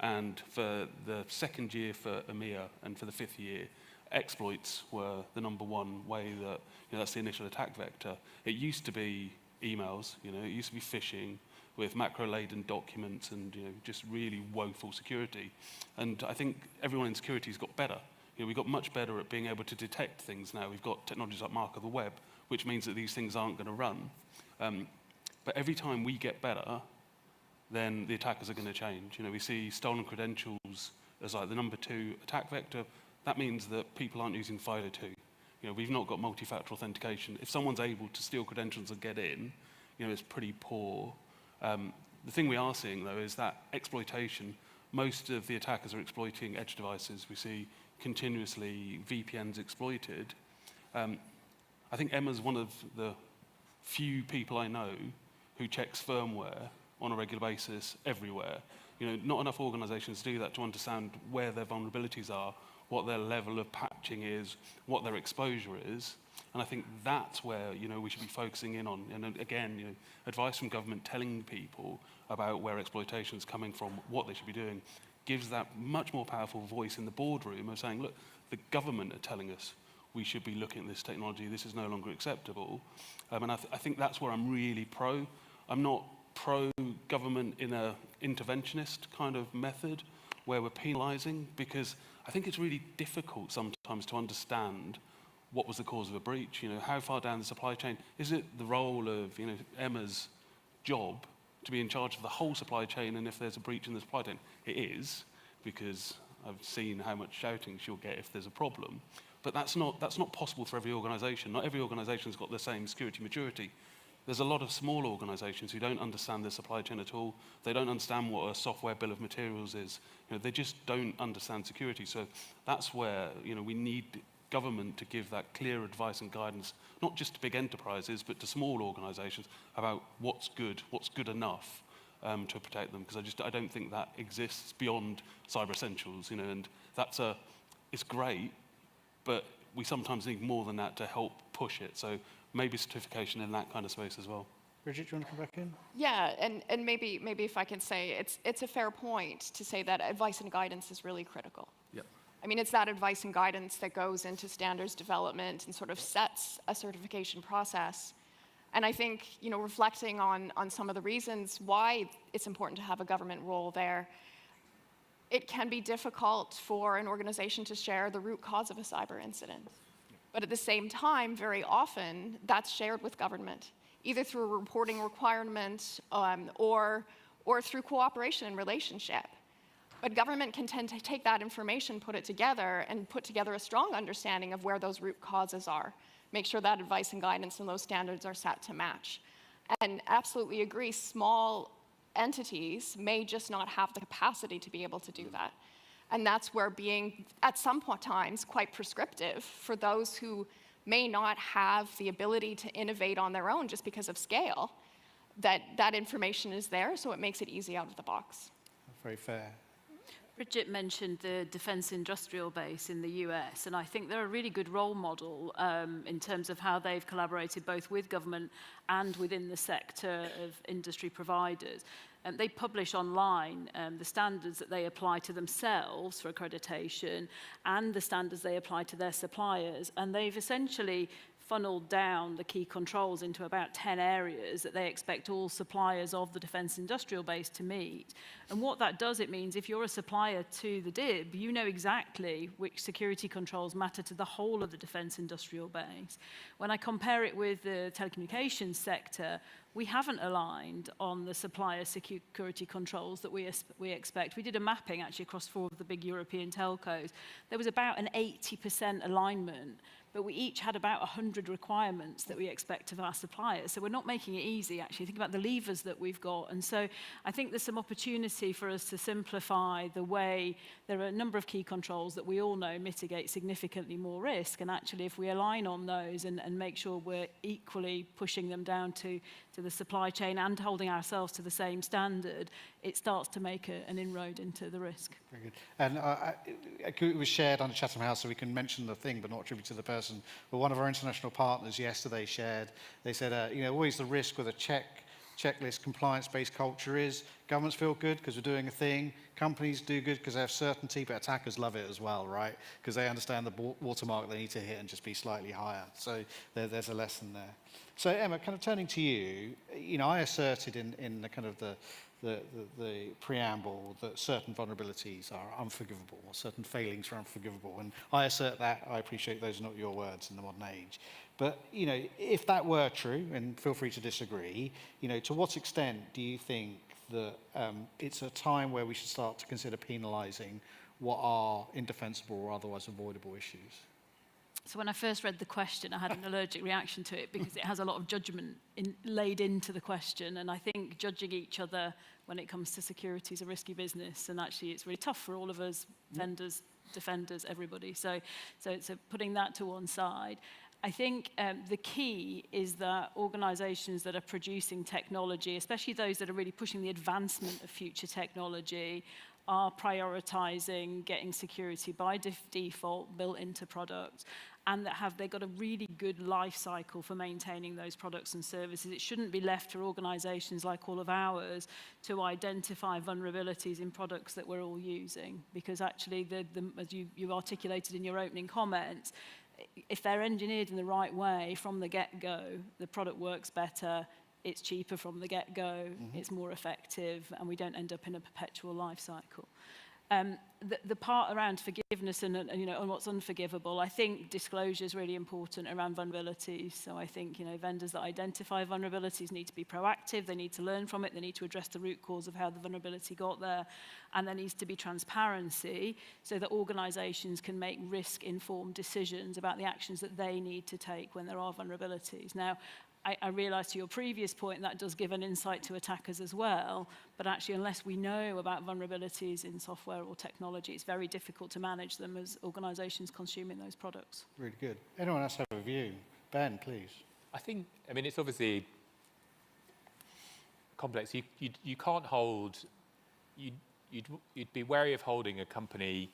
and for the second year for EMEA and for the fifth year, exploits were the #1 way that, that's the initial attack vector. It used to be emails, it used to be phishing with macro-laden documents and, just really woeful security. And I think everyone in security's got better. We've got much better at being able to detect things now. We've got technologies like Mark of the Web, which means that these things aren't going to run. But every time we get better, then the attackers are going to change. We see stolen credentials as the #2 attack vector. That means that people aren't using FIDO2. We've not got multi-factor authentication. If someone's able to steal credentials and get in, it's pretty poor. The thing we are seeing, though, is that exploitation. Most of the attackers are exploiting edge devices. We see continuously VPNs exploited. I think Emma's one of the few people I know who checks firmware on a regular basis everywhere. You know, not enough organizations do that to understand where their vulnerabilities are, what their level of patching is, what their exposure is. And I think that's where, you know, we should be focusing in on. And again, you know, advice from government telling people about where exploitation is coming from, what they should be doing, gives that much more powerful voice in the boardroom of saying, look, the government are telling us we should be looking at this technology, this is no longer acceptable. And I think that's where I'm really pro. I'm not pro-government in a interventionist kind of method where we're penalising, because I think it's really difficult sometimes to understand what was the cause of a breach. You know, how far down the supply chain? Is it the role of, you know, Emma's job to be in charge of the whole supply chain, and if there's a breach in the supply chain? It is, because I've seen how much shouting she'll get if there's a problem. But that's not possible for every organisation. Not every organisation's got the same security maturity. There's a lot of small organisations who don't understand their supply chain at all. They don't understand what a software bill of materials is. You know, they just don't understand security. So that's where, you know, we need government to give that clear advice and guidance, not just to big enterprises, but to small organisations about what's good enough to protect them. Because I don't think that exists beyond Cyber Essentials. You know, and it's great, but we sometimes need more than that to help push it. So maybe certification in that kind of space as well. Bridget, do you want to come back in? Yeah, and maybe if I can say, it's a fair point to say that advice and guidance is really critical. Yep. I mean, it's that advice and guidance that goes into standards development and sort of sets a certification process. And I think, you know, reflecting on some of the reasons why it's important to have a government role there, it can be difficult for an organization to share the root cause of a cyber incident. But at the same time, very often, that's shared with government, either through a reporting requirement or through cooperation and relationship. But government can tend to take that information, put it together, and put together a strong understanding of where those root causes are. Make sure that advice and guidance and those standards are set to match. And absolutely agree, small entities may just not have the capacity to be able to do that. And that's where being, at some times, quite prescriptive for those who may not have the ability to innovate on their own just because of scale, that information is there, so it makes it easy out of the box. Very fair. Bridget mentioned the defence industrial base in the US, and I think they're a really good role model in terms of how they've collaborated both with government and within the sector of industry providers. They publish online the standards that they apply to themselves for accreditation and the standards they apply to their suppliers, and they've essentially funneled down the key controls into about 10 areas that they expect all suppliers of the defence industrial base to meet. And what that does, it means if you're a supplier to the DIB, you know exactly which security controls matter to the whole of the defence industrial base. When I compare it with the telecommunications sector, we haven't aligned on the supplier security controls that we expect. We did a mapping actually across 4 of the big European telcos. There was about an 80% alignment, but we each had about 100 requirements that we expect of our suppliers. So we're not making it easy, actually. Think about the levers that we've got. And so I think there's some opportunity for us to simplify the way there are a number of key controls that we all know mitigate significantly more risk. And actually, if we align on those and make sure we're equally pushing them down to the supply chain and holding ourselves to the same standard, it starts to make an inroad into the risk. Very good. And it was shared on the Chatham House, so we can mention the thing, but not attribute to the person. But one of our international partners yesterday shared, they said, you know, always the risk with a checklist compliance-based culture is governments feel good because we're doing a thing, companies do good because they have certainty, but attackers love it as well, right? Because they understand the watermark they need to hit and just be slightly higher. So there's a lesson there. So Emma, kind of turning to you, you know, I asserted in the kind of the preamble that certain vulnerabilities are unforgivable, or certain failings are unforgivable, and I assert that. I appreciate those are not your words in the modern age. But, you know, if that were true, and feel free to disagree, you know, to what extent do you think that it's a time where we should start to consider penalising what are indefensible or otherwise avoidable issues? So when I first read the question, I had an allergic reaction to it because it has a lot of judgment laid into the question. And I think judging each other when it comes to security is a risky business. And actually, it's really tough for all of us, vendors, defenders, everybody. So putting that to one side. I think the key is that organizations that are producing technology, especially those that are really pushing the advancement of future technology, are prioritizing getting security by default built into products, and that they've got a really good life cycle for maintaining those products and services. It shouldn't be left to organizations like all of ours to identify vulnerabilities in products that we're all using, because actually, as you articulated in your opening comments, if they're engineered in the right way from the get-go, the product works better, it's cheaper from the get-go, it's more effective, and we don't end up in a perpetual life cycle. The part around forgiveness and what's unforgivable, I think disclosure is really important around vulnerabilities. So I think vendors that identify vulnerabilities need to be proactive. They need to learn from it. They need to address the root cause of how the vulnerability got there, and there needs to be transparency so that organisations can make risk-informed decisions about the actions that they need to take when there are vulnerabilities. Now, I realise to your previous point that does give an insight to attackers as well, but actually unless we know about vulnerabilities in software or technology, it's very difficult to manage them as organisations consuming those products. Really good. Anyone else have a view? Ben, please. I mean, it's obviously complex. You can't hold, you'd be wary of holding a company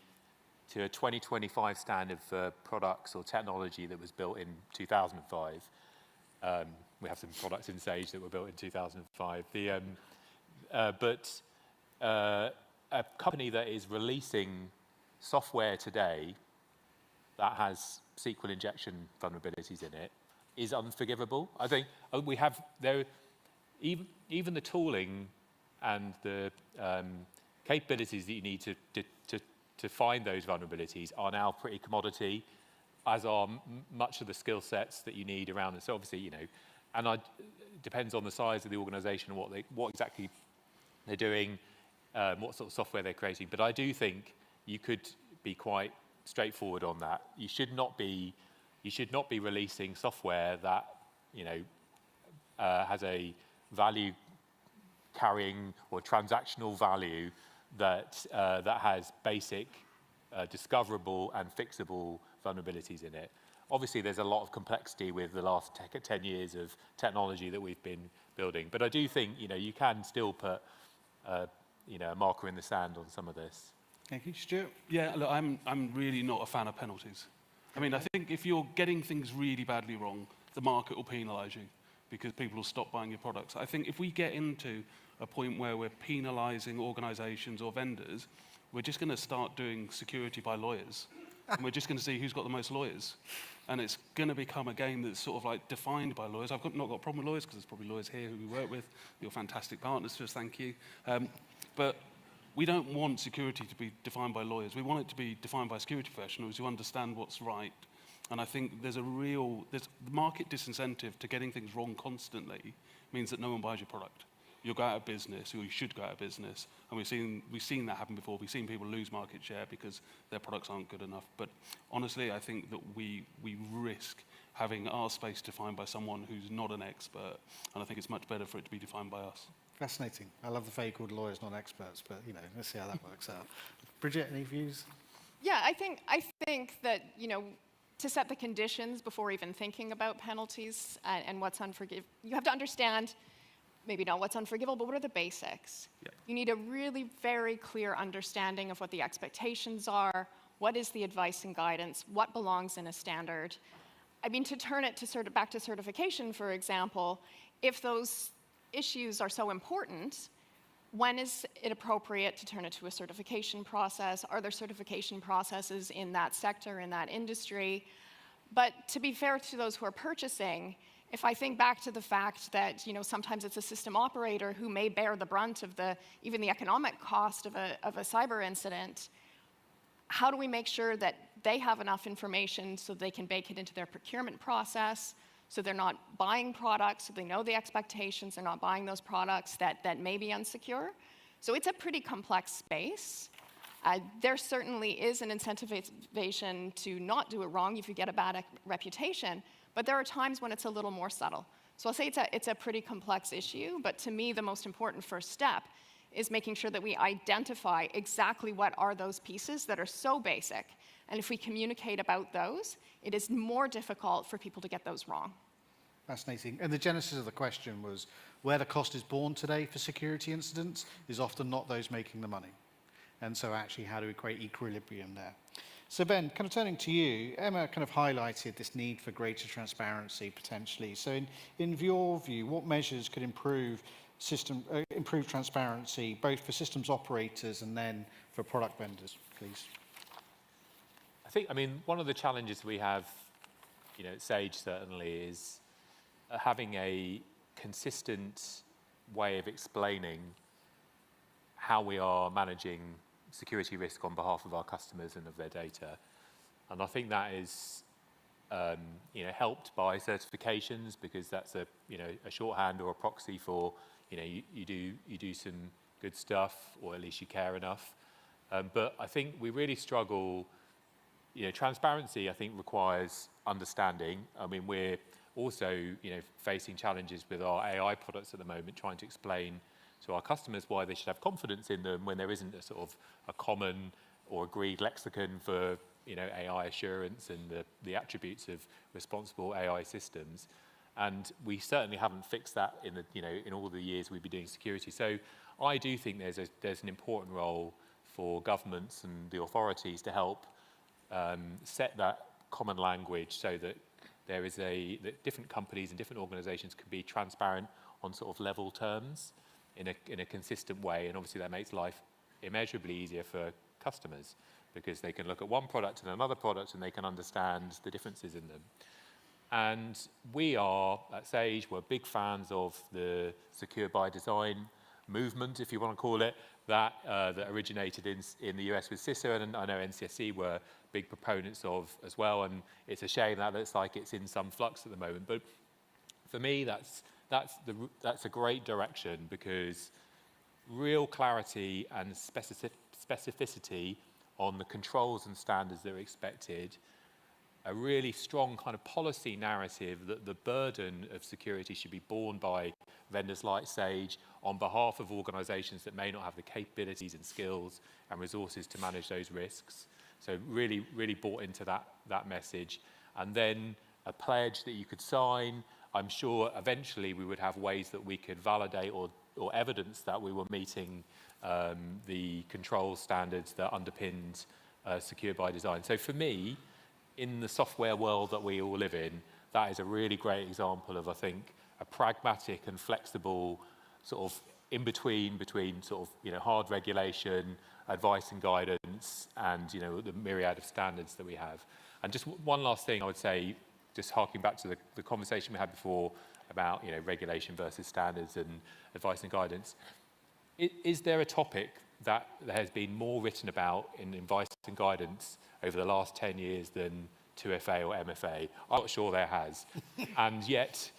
to a 2025 standard for products or technology that was built in 2005. We have some products in Sage that were built in 2005. But a company that is releasing software today that has SQL injection vulnerabilities in it is unforgivable. I think we have there, even the tooling and the capabilities that you need to find those vulnerabilities are now pretty commodity, as are much of the skill sets that you need around it. So obviously, and it depends on the size of the organization and what exactly they're doing, what sort of software they're creating. But I do think you could be quite straightforward on that. You should not be releasing software that has a value carrying or transactional value that has basic discoverable and fixable vulnerabilities in it. Obviously, there's a lot of complexity with the last 10 years of technology that we've been building. But I do think, you can still put, a marker in the sand on some of this. Thank you, Stuart. Yeah, look, I'm really not a fan of penalties. I mean, I think if you're getting things really badly wrong, the market will penalise you because people will stop buying your products. I think if we get into a point where we're penalising organisations or vendors, we're just going to start doing security by lawyers. And we're just going to see who's got the most lawyers. And it's going to become a game that's sort of like defined by lawyers. I've not got a problem with lawyers because there's probably lawyers here who we work with. You're fantastic partners to us, thank you. But we don't want security to be defined by lawyers. We want it to be defined by security professionals who understand what's right. And I think there's the market disincentive to getting things wrong constantly means that no one buys your product. You'll go out of business, or you should go out of business. And we've seen that happen before. We've seen people lose market share because their products aren't good enough. But honestly, I think that we risk having our space defined by someone who's not an expert. And I think it's much better for it to be defined by us. Fascinating. I love the fact you called lawyers not experts, but let's see how that works out. Bridget, any views? Yeah, I think that, to set the conditions before even thinking about penalties and what's unforgivable, you have to understand maybe not what's unforgivable, but what are the basics? Yeah. You need a really very clear understanding of what the expectations are, what is the advice and guidance, what belongs in a standard. I mean, to turn it to back to certification, for example, if those issues are so important, when is it appropriate to turn it to a certification process? Are there certification processes in that sector, in that industry? But to be fair to those who are purchasing, if I think back to the fact that sometimes it's a system operator who may bear the brunt of even the economic cost of a cyber incident, how do we make sure that they have enough information so they can bake it into their procurement process, so they're not buying products, so they know the expectations, they're not buying those products that may be unsecure? So it's a pretty complex space. There certainly is an incentivization to not do it wrong if you get a bad reputation. But there are times when it's a little more subtle. So I'll say it's a pretty complex issue, but to me, the most important first step is making sure that we identify exactly what are those pieces that are so basic And if we communicate about those, it is more difficult for people to get those wrong. Fascinating. And the genesis of the question was where the cost is borne today for security incidents is often not those making the money. And so actually how do we create equilibrium there? So Ben, kind of turning to you, Emma kind of highlighted this need for greater transparency potentially. So in your view, what measures could improve transparency, both for systems operators and then for product vendors, please? I mean, one of the challenges we have, at Sage certainly, is having a consistent way of explaining how we are managing security risk on behalf of our customers and of their data. And I think that is, helped by certifications, because that's a shorthand or a proxy for, you do some good stuff, or at least you care enough. But I think we really struggle. Transparency, I think, requires understanding. I mean, we're also, facing challenges with our AI products at the moment, trying to explain to our customers why they should have confidence in them when there isn't a sort of a common or agreed lexicon for, AI assurance and the attributes of responsible AI systems. And we certainly haven't fixed that in all the years we've been doing security. So I do think there's an important role for governments and the authorities to help set that common language, so that that different companies and different organizations can be transparent on sort of level terms in a consistent way. And obviously that makes life immeasurably easier for customers, because they can look at one product and another product and they can understand the differences in them. And we are, at Sage, we're big fans of the secure by design movement, if you want to call it, that originated in the US with CISA, and I know NCSC were big proponents of as well. And it's a shame that it's like it's in some flux at the moment. But for me, that's a great direction, because real clarity and specificity on the controls and standards that are expected, a really strong kind of policy narrative that the burden of security should be borne by vendors like Sage on behalf of organizations that may not have the capabilities and skills and resources to manage those risks. So really, really bought into that message. And then a pledge that you could sign. I'm sure eventually we would have ways that we could validate or evidence that we were meeting the control standards that underpinned secure by design. So for me, in the software world that we all live in, that is a really great example of, I think, a pragmatic and flexible sort of between sort of, hard regulation, advice and guidance, and, the myriad of standards that we have. And just one last thing I would say, just harking back to the conversation we had before about, regulation versus standards and advice and guidance. Is there a topic that there has been more written about in advice and guidance over the last 10 years than 2FA or MFA? I'm not sure there has. And yet,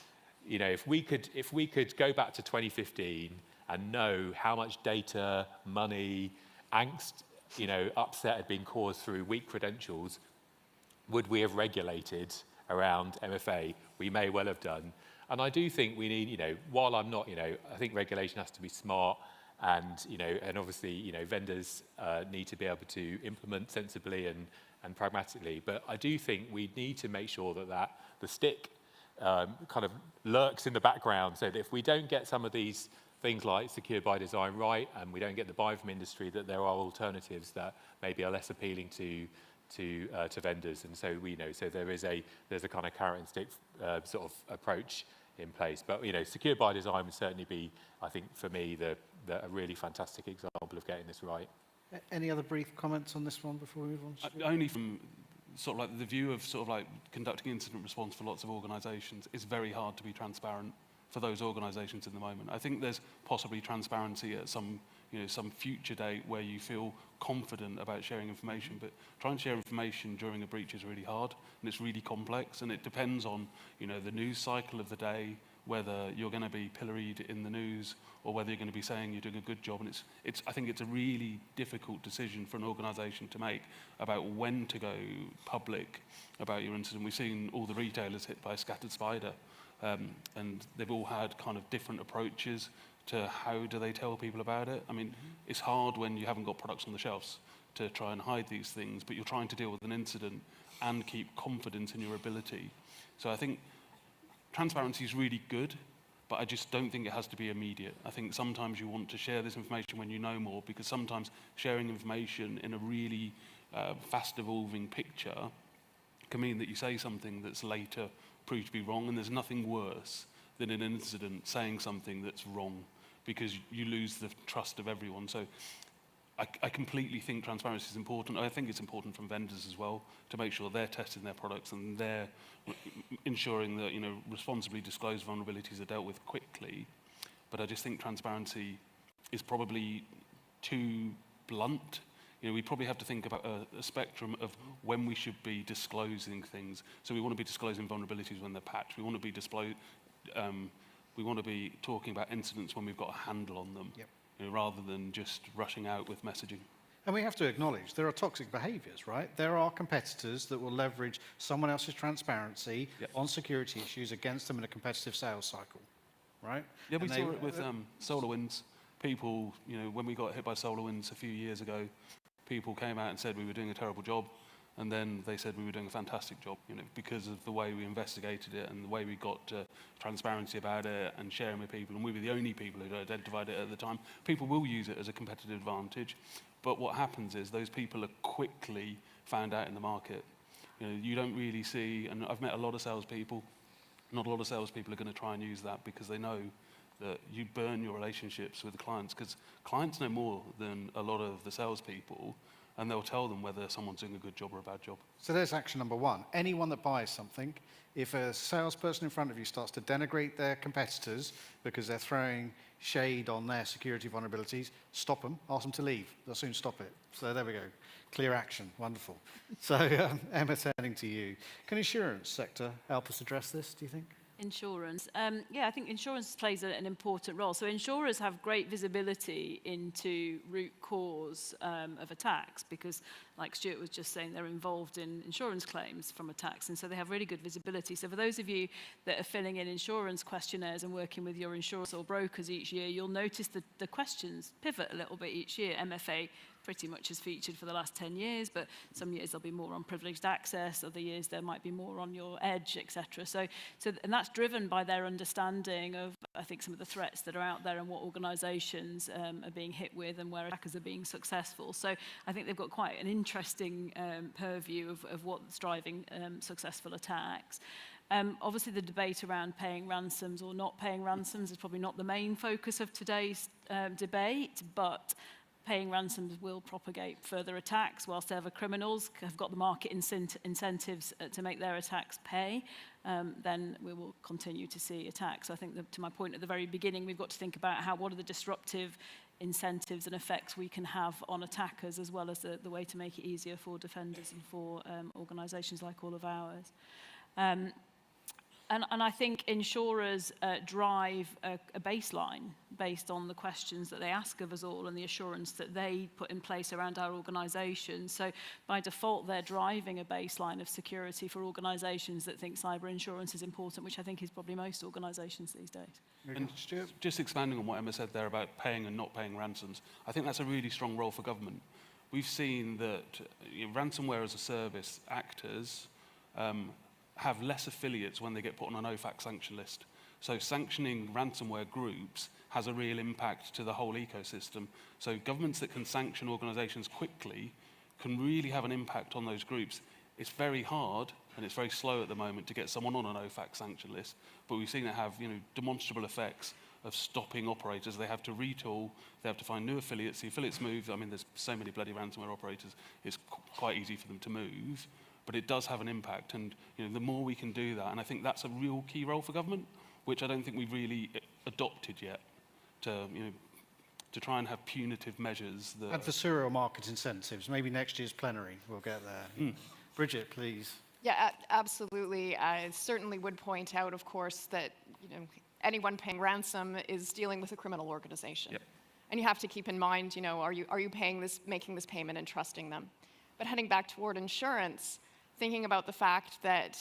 if we could go back to 2015 and know how much data, money, angst, upset had been caused through weak credentials, would we have regulated around MFA? We may well have done. And I do think we need, while I'm not, I think regulation has to be smart, and and obviously, vendors need to be able to implement sensibly and pragmatically. But I do think we need to make sure that the stick kind of lurks in the background, so that if we don't get some of these things like secure by design right, and we don't get the buy from industry, that there are alternatives that maybe are less appealing to vendors. And so so there's a kind of carrot and stick sort of approach in place. But secure by design would certainly be, I think, for me, a really fantastic example of getting this right. Any other brief comments on this one before we move on? Only from sort of like the view of sort of like conducting incident response for lots of organisations, it's very hard to be transparent for those organisations in the moment. I think there's possibly transparency at some future date where you feel confident about sharing information, but trying to share information during a breach is really hard, and it's really complex, and it depends on the news cycle of the day, whether you're going to be pilloried in the news or whether you're going to be saying you're doing a good job. And I think it's a really difficult decision for an organisation to make about when to go public about your incident. We've seen all the retailers hit by a scattered spider, and they've all had kind of different approaches to how do they tell people about it. I mean, it's hard when you haven't got products on the shelves to try and hide these things, but you're trying to deal with an incident and keep confidence in your ability. So I think transparency is really good, but I just don't think it has to be immediate. I think sometimes you want to share this information when you know more, because sometimes sharing information in a really fast-evolving picture can mean that you say something that's later proved to be wrong, and there's nothing worse than in an incident saying something that's wrong, because you lose the trust of everyone. So I completely think transparency is important. I think it's important from vendors as well to make sure they're testing their products and they're ensuring that, you know, responsibly disclosed vulnerabilities are dealt with quickly. But I just think transparency is probably too blunt. You know, we probably have to think about a spectrum of when we should be disclosing things. So we want to be disclosing vulnerabilities when they're patched. We want to be talking about incidents when we've got a handle on them. Yep. You know, rather than just rushing out with messaging. And we have to acknowledge there are toxic behaviours, right? There are competitors that will leverage someone else's transparency on security issues against them in a competitive sales cycle, right? Yeah, we saw it with SolarWinds. People, you know, when we got hit by SolarWinds a few years ago, people came out and said we were doing a terrible job, and then they said we were doing a fantastic job, you know, because of the way we investigated it and the way we got transparency about it and sharing with people, and we were the only people who identified it at the time. People will use it as a competitive advantage, but what happens is those people are quickly found out in the market. You know, you don't really see, and I've met a lot of salespeople, not a lot of salespeople are going to try and use that because they know that you burn your relationships with the clients, because clients know more than a lot of the salespeople, and they'll tell them whether someone's doing a good job or a bad job. So there's action number one. Anyone that buys something, if a salesperson in front of you starts to denigrate their competitors because they're throwing shade on their security vulnerabilities, stop them, ask them to leave. They'll soon stop it. So there we go. Clear action. Wonderful. So Emma, turning to you. Can insurance sector help us address this, do you think? Insurance. Yeah, I think insurance plays an important role. So insurers have great visibility into root cause of attacks because, like Stuart was just saying, they're involved in insurance claims from attacks, and so they have really good visibility. So for those of you that are filling in insurance questionnaires and working with your insurers or brokers each year, you'll notice that the questions pivot a little bit each year. MFA pretty much has featured for the last 10 years, but some years there'll be more on privileged access, other years there might be more on your edge, etc. And that's driven by their understanding of, I think, some of the threats that are out there and what organisations are being hit with and where attackers are being successful. So I think they've got quite an interesting purview of what's driving successful attacks. Obviously, the debate around paying ransoms or not paying ransoms is probably not the main focus of today's debate, but paying ransoms will propagate further attacks, whilst cyber criminals have got the market incentives to make their attacks pay, then we will continue to see attacks. I think to my point at the very beginning, we've got to think about what are the disruptive incentives and effects we can have on attackers, as well as the way to make it easier for defenders and for organisations like all of ours. And I think insurers drive a baseline based on the questions that they ask of us all and the assurance that they put in place around our organisations. So by default, they're driving a baseline of security for organisations that think cyber insurance is important, which I think is probably most organisations these days. And just expanding on what Emma said there about paying and not paying ransoms, I think that's a really strong role for government. We've seen that ransomware as a service actors have less affiliates when they get put on an OFAC sanction list. So sanctioning ransomware groups has a real impact to the whole ecosystem. So governments that can sanction organisations quickly can really have an impact on those groups. It's very hard and it's very slow at the moment to get someone on an OFAC sanction list, but we've seen it have demonstrable effects of stopping operators. They have to retool, they have to find new affiliates. The affiliates move. I mean, there's so many bloody ransomware operators, it's quite easy for them to move. But it does have an impact, and the more we can do that, and I think that's a real key role for government, which I don't think we've really adopted yet, to try and have punitive measures. Adversarial market incentives. Maybe next year's plenary we'll get there. Bridget, please. Yeah, absolutely. I certainly would point out, of course, that anyone paying ransom is dealing with a criminal organization, Yep. and you have to keep in mind, are you paying this, making this payment, and trusting them. But heading back toward insurance, thinking about the fact that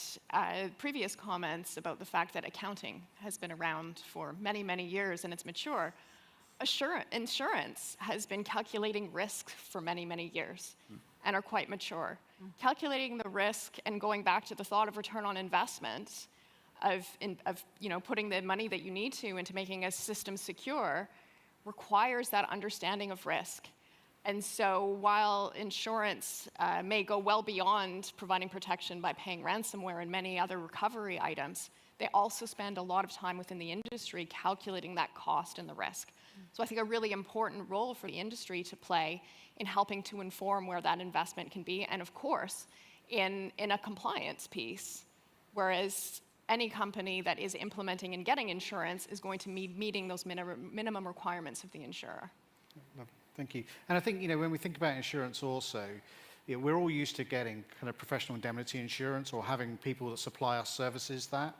previous comments about the fact that accounting has been around for many, many years and it's mature, insurance has been calculating risk for many, many years and are quite mature. Calculating the risk and going back to the thought of return on investment, of putting the money that you need to into making a system secure, requires that understanding of risk. And so while insurance may go well beyond providing protection by paying ransomware and many other recovery items, they also spend a lot of time within the industry calculating that cost and the risk. So I think a really important role for the industry to play in helping to inform where that investment can be, and of course, in a compliance piece, whereas any company that is implementing and getting insurance is going to be meeting those minimum requirements of the insurer. Thank you. And I think, when we think about insurance also, we're all used to getting kind of professional indemnity insurance or having people that supply us services that.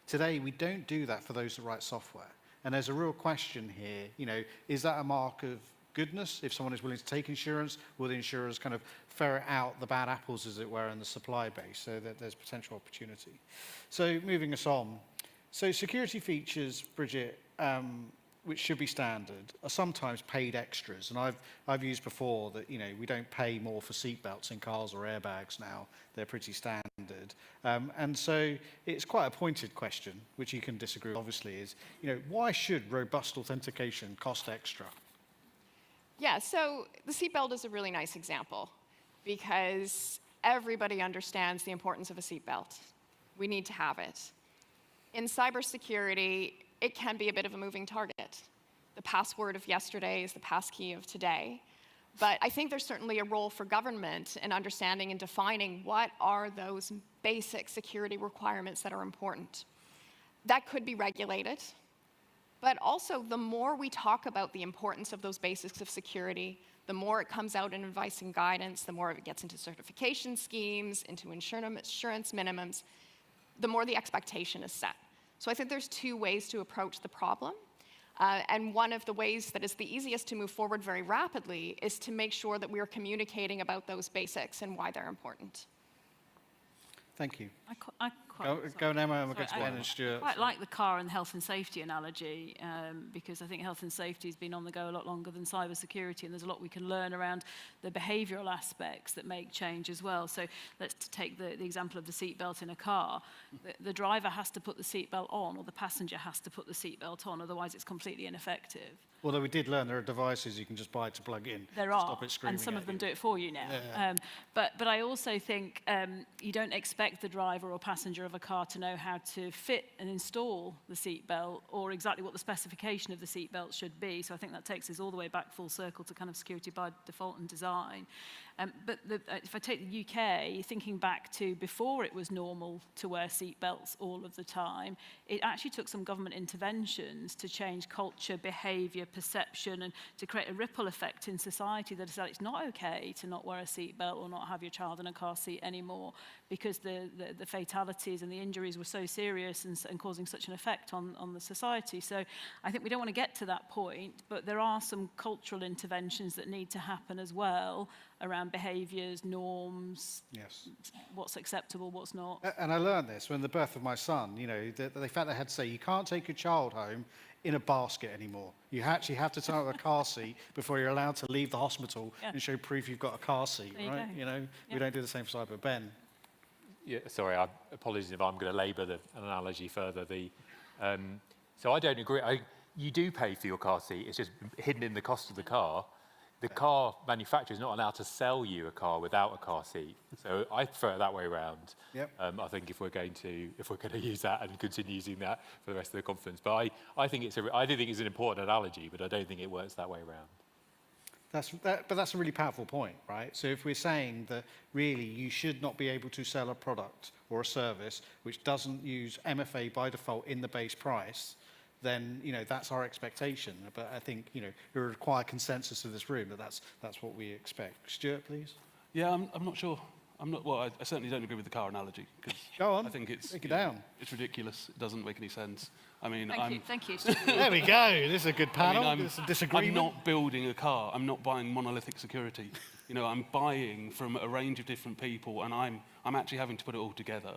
Today, we don't do that for those that write software. And there's a real question here, is that a mark of goodness? If someone is willing to take insurance, will the insurers kind of ferret out the bad apples, as it were, in the supply base, so that there's potential opportunity? So moving us on. So security features, Bridget, which should be standard, are sometimes paid extras. And I've used before that, we don't pay more for seatbelts in cars or airbags now. They're pretty standard. And so it's quite a pointed question, which you can disagree with, obviously, is, why should robust authentication cost extra? Yeah, so the seatbelt is a really nice example because everybody understands the importance of a seatbelt. We need to have it. In cybersecurity, it can be a bit of a moving target. The password of yesterday is the passkey of today. But I think there's certainly a role for government in understanding and defining what are those basic security requirements that are important. That could be regulated. But also, the more we talk about the importance of those basics of security, the more it comes out in advice and guidance, the more it gets into certification schemes, into insurance minimums, the more the expectation is set. So I think there's two ways to approach the problem. And one of the ways that is the easiest to move forward very rapidly is to make sure that we are communicating about those basics and why they're important. Thank you. Go on, Emma, and we'll get to Ben and Stuart. I quite like the car and health and safety analogy because I think health and safety has been on the go a lot longer than cybersecurity, and there's a lot we can learn around the behavioural aspects that make change as well. So let's take the example of the seatbelt in a car. The driver has to put the seatbelt on, or the passenger has to put the seatbelt on, otherwise it's completely ineffective. Although we did learn there are devices you can just buy to plug in. There to are, stop it screaming and some of them you. do it for you now. Yeah. But I also think you don't expect the driver or passenger of a car to know how to fit and install the seatbelt or exactly what the specification of the seatbelt should be. So I think that takes us all the way back full circle to kind of security by default and design. But if I take the UK, thinking back to before it was normal to wear seatbelts all of the time, it actually took some government interventions to change culture, behaviour, perception, and to create a ripple effect in society that said it's not okay to not wear a seatbelt or not have your child in a car seat anymore, because the fatalities and the injuries were so serious and causing such an effect on the society. So I think we don't want to get to that point, but there are some cultural interventions that need to happen as well around behaviours, norms, yes, what's acceptable, what's not. And I learned this when the birth of my son, the fact they had to say, you can't take your child home in a basket anymore. You actually have to turn up a car seat before you're allowed to leave the hospital and show proof you've got a car seat, right? We don't do the same for cyber. Ben? Yeah, sorry, apologies if I'm going to labour the analogy further. So I don't agree. You do pay for your car seat. It's just hidden in the cost of the car. The car manufacturer is not allowed to sell you a car without a car seat. So I prefer it that way around. Yep. I think if we're going to use that and continue using that for the rest of the conference, but I do think it's an important analogy, but I don't think it works that way around. But that's a really powerful point, right? So if we're saying that really you should not be able to sell a product or a service which doesn't use MFA by default in the base price, then that's our expectation. But I think we require consensus of this room that that's what we expect. Stuart, please. Yeah, I'm not sure. I certainly don't agree with the car analogy because Go on. I think it's Take it down. It's ridiculous. It doesn't make any sense. I mean, Thank you. There we go. This is a good panel. There's some disagreement. I'm not building a car. I'm not buying monolithic security. I'm buying from a range of different people, and I'm actually having to put it all together.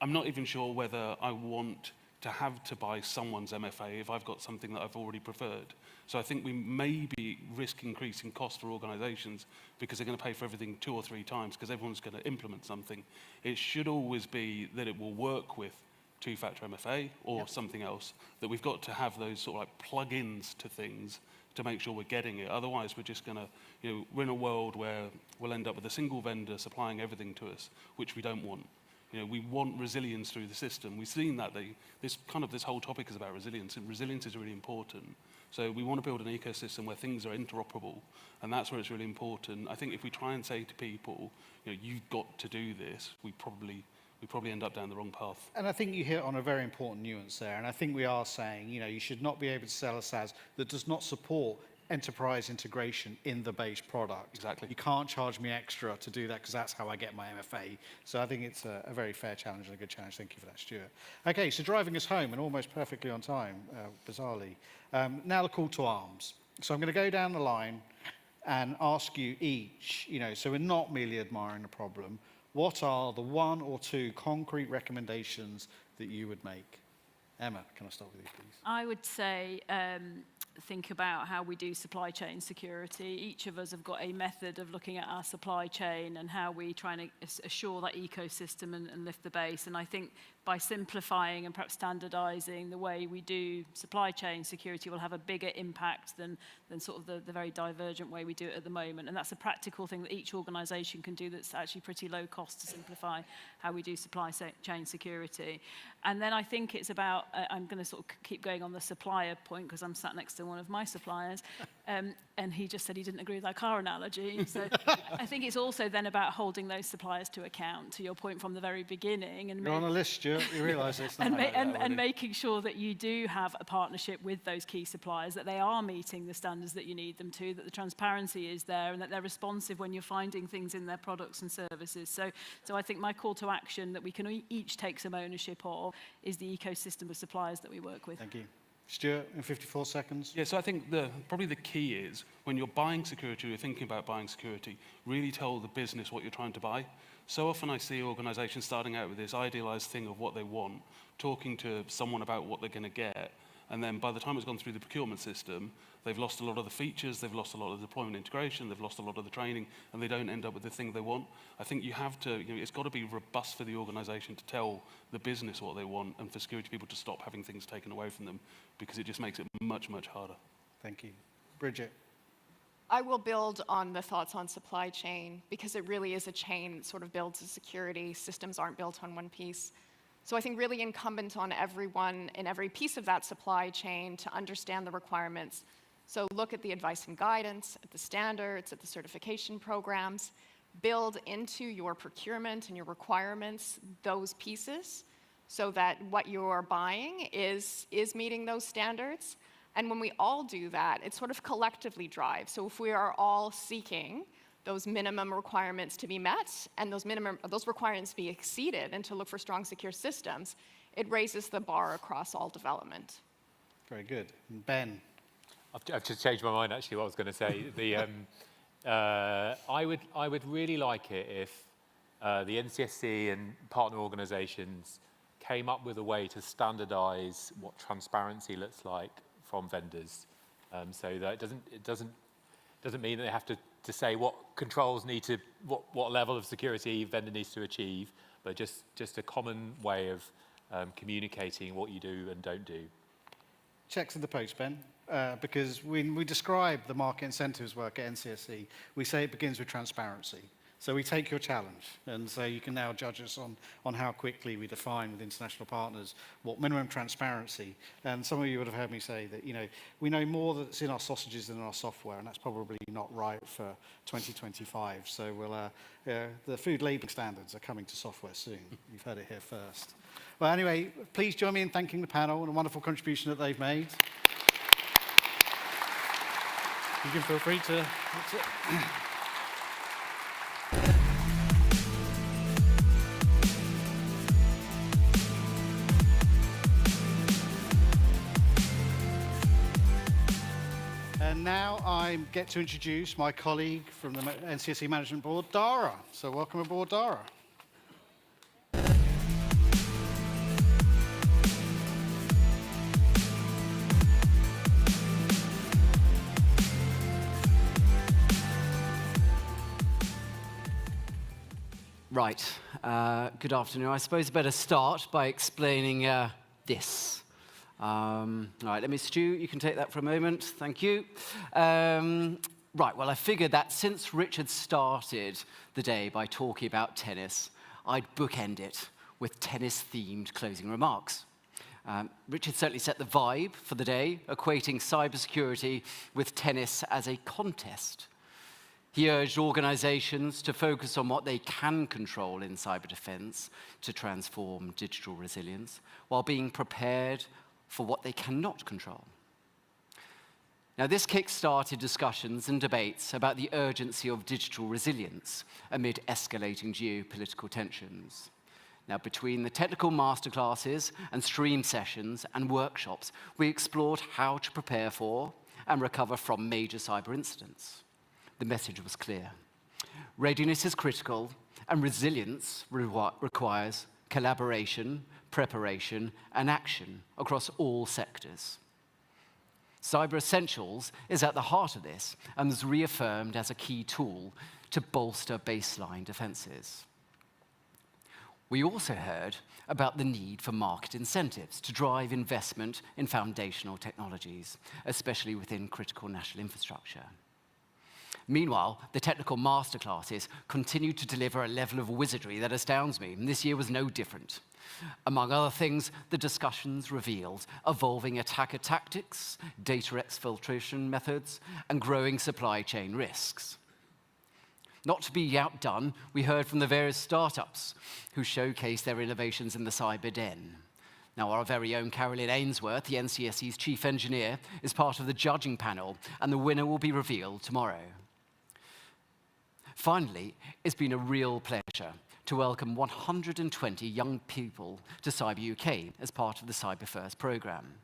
I'm not even sure whether I want to have to buy someone's MFA if I've got something that I've already preferred. So I think we maybe risk increasing costs for organisations because they're going to pay for everything 2 or 3 times because everyone's going to implement something. It should always be that it will work with two-factor MFA or something else, that we've got to have those sort of like plug-ins to things to make sure we're getting it. Otherwise, we're just going to, we're in a world where we'll end up with a single vendor supplying everything to us, which we don't want. We want resilience through the system. We've seen that this whole topic is about resilience, and resilience is really important. So we want to build an ecosystem where things are interoperable, and that's where it's really important. I think if we try and say to people, you've got to do this, we probably end up down the wrong path. And I think you hit on a very important nuance there, and I think we are saying, you should not be able to sell a SaaS that does not support enterprise integration in the base product. Exactly. You can't charge me extra to do that because that's how I get my MFA. So I think it's a very fair challenge and a good challenge. Thank you for that, Stuart. Okay, so driving us home and almost perfectly on time, bizarrely. Now the call to arms. So I'm going to go down the line and ask you each, so we're not merely admiring the problem, what are the 1 or 2 concrete recommendations that you would make? Emma, can I start with you, please? I would say think about how we do supply chain security. Each of us have got a method of looking at our supply chain and how we try to assure that ecosystem and lift the base. And I think by simplifying and perhaps standardizing the way we do supply chain security will have a bigger impact than sort of the very divergent way we do it at the moment. And that's a practical thing that each organization can do that's actually pretty low cost to simplify how we do supply chain security. And then I think it's about, I'm going to sort of keep going on the supplier point because I'm sat next to one of my suppliers, and he just said he didn't agree with our car analogy. So I think it's also then about holding those suppliers to account, to your point from the very beginning. And you're on a list, Stuart. You realise this. And making sure that you do have a partnership with those key suppliers, that they are meeting the standards that you need them to, that the transparency is there, and that they're responsive when you're finding things in their products and services. So I think my call to action that we can each take some ownership of is the ecosystem of suppliers that we work with. Thank you. Stuart, in 54 seconds. Yeah, so I think probably the key is when you're buying security, or you're thinking about buying security, really tell the business what you're trying to buy. So often I see organizations starting out with this idealized thing of what they want, talking to someone about what they're going to get, and then by the time it's gone through the procurement system, they've lost a lot of the features, they've lost a lot of the deployment integration, they've lost a lot of the training, and they don't end up with the thing they want. I think you have to, it's got to be robust for the organization to tell the business what they want, and for security people to stop having things taken away from them, because it just makes it much, much harder. Thank you. Bridget. I will build on the thoughts on supply chain because it really is a chain that sort of builds the security. Systems aren't built on one piece. So I think really incumbent on everyone in every piece of that supply chain to understand the requirements. So look at the advice and guidance, at the standards, at the certification programs. Build into your procurement and your requirements those pieces so that what you're buying is meeting those standards. And when we all do that, it sort of collectively drives. So if we are all seeking those minimum requirements to be met and those requirements to be exceeded and to look for strong, secure systems, it raises the bar across all development. Very good. Ben. I've just changed my mind, actually, what I was going to say. I would really like it if the NCSC and partner organizations came up with a way to standardize what transparency looks like from vendors, so that it doesn't mean that they have to say what controls need to, what level of security vendor needs to achieve, but just a common way of communicating what you do and don't do. Checks in the post, Ben, because when we describe the market incentives work at NCSC, we say it begins with transparency. So we take your challenge, and so you can now judge us on how quickly we define with international partners what minimum transparency. And some of you would have heard me say that, we know more that's in our sausages than in our software, and that's probably not right for 2025. So the food labelling standards are coming to software soon. You've heard it here first. Well, anyway, please join me in thanking the panel and a wonderful contribution that they've made. You can feel free to... And now I get to introduce my colleague from the NCSC Management Board, Dara. So welcome aboard, Dara. Right. Good afternoon. I suppose I better start by explaining this. All right, let me, Stu, you can take that for a moment. Thank you. Right, well, I figured that since Richard started the day by talking about tennis, I'd bookend it with tennis-themed closing remarks. Richard certainly set the vibe for the day, equating cybersecurity with tennis as a contest. He urged organizations to focus on what they can control in cyber defense to transform digital resilience, while being prepared for what they cannot control. Now, this kick-started discussions and debates about the urgency of digital resilience amid escalating geopolitical tensions. Now, between the technical masterclasses and stream sessions and workshops, we explored how to prepare for and recover from major cyber incidents. The message was clear. Readiness is critical, and resilience requires collaboration, preparation, and action across all sectors. Cyber Essentials is at the heart of this and is reaffirmed as a key tool to bolster baseline defenses. We also heard about the need for market incentives to drive investment in foundational technologies, especially within critical national infrastructure. Meanwhile, the technical masterclasses continue to deliver a level of wizardry that astounds me, and this year was no different. Among other things, the discussions revealed evolving attacker tactics, data exfiltration methods, and growing supply chain risks. Not to be outdone, we heard from the various startups who showcased their innovations in the cyber den. Now, our very own Carolyn Ainsworth, the NCSE's chief engineer, is part of the judging panel, and the winner will be revealed tomorrow. Finally, it's been a real pleasure to welcome 120 young people to CyberUK as part of the CyberFirst programme.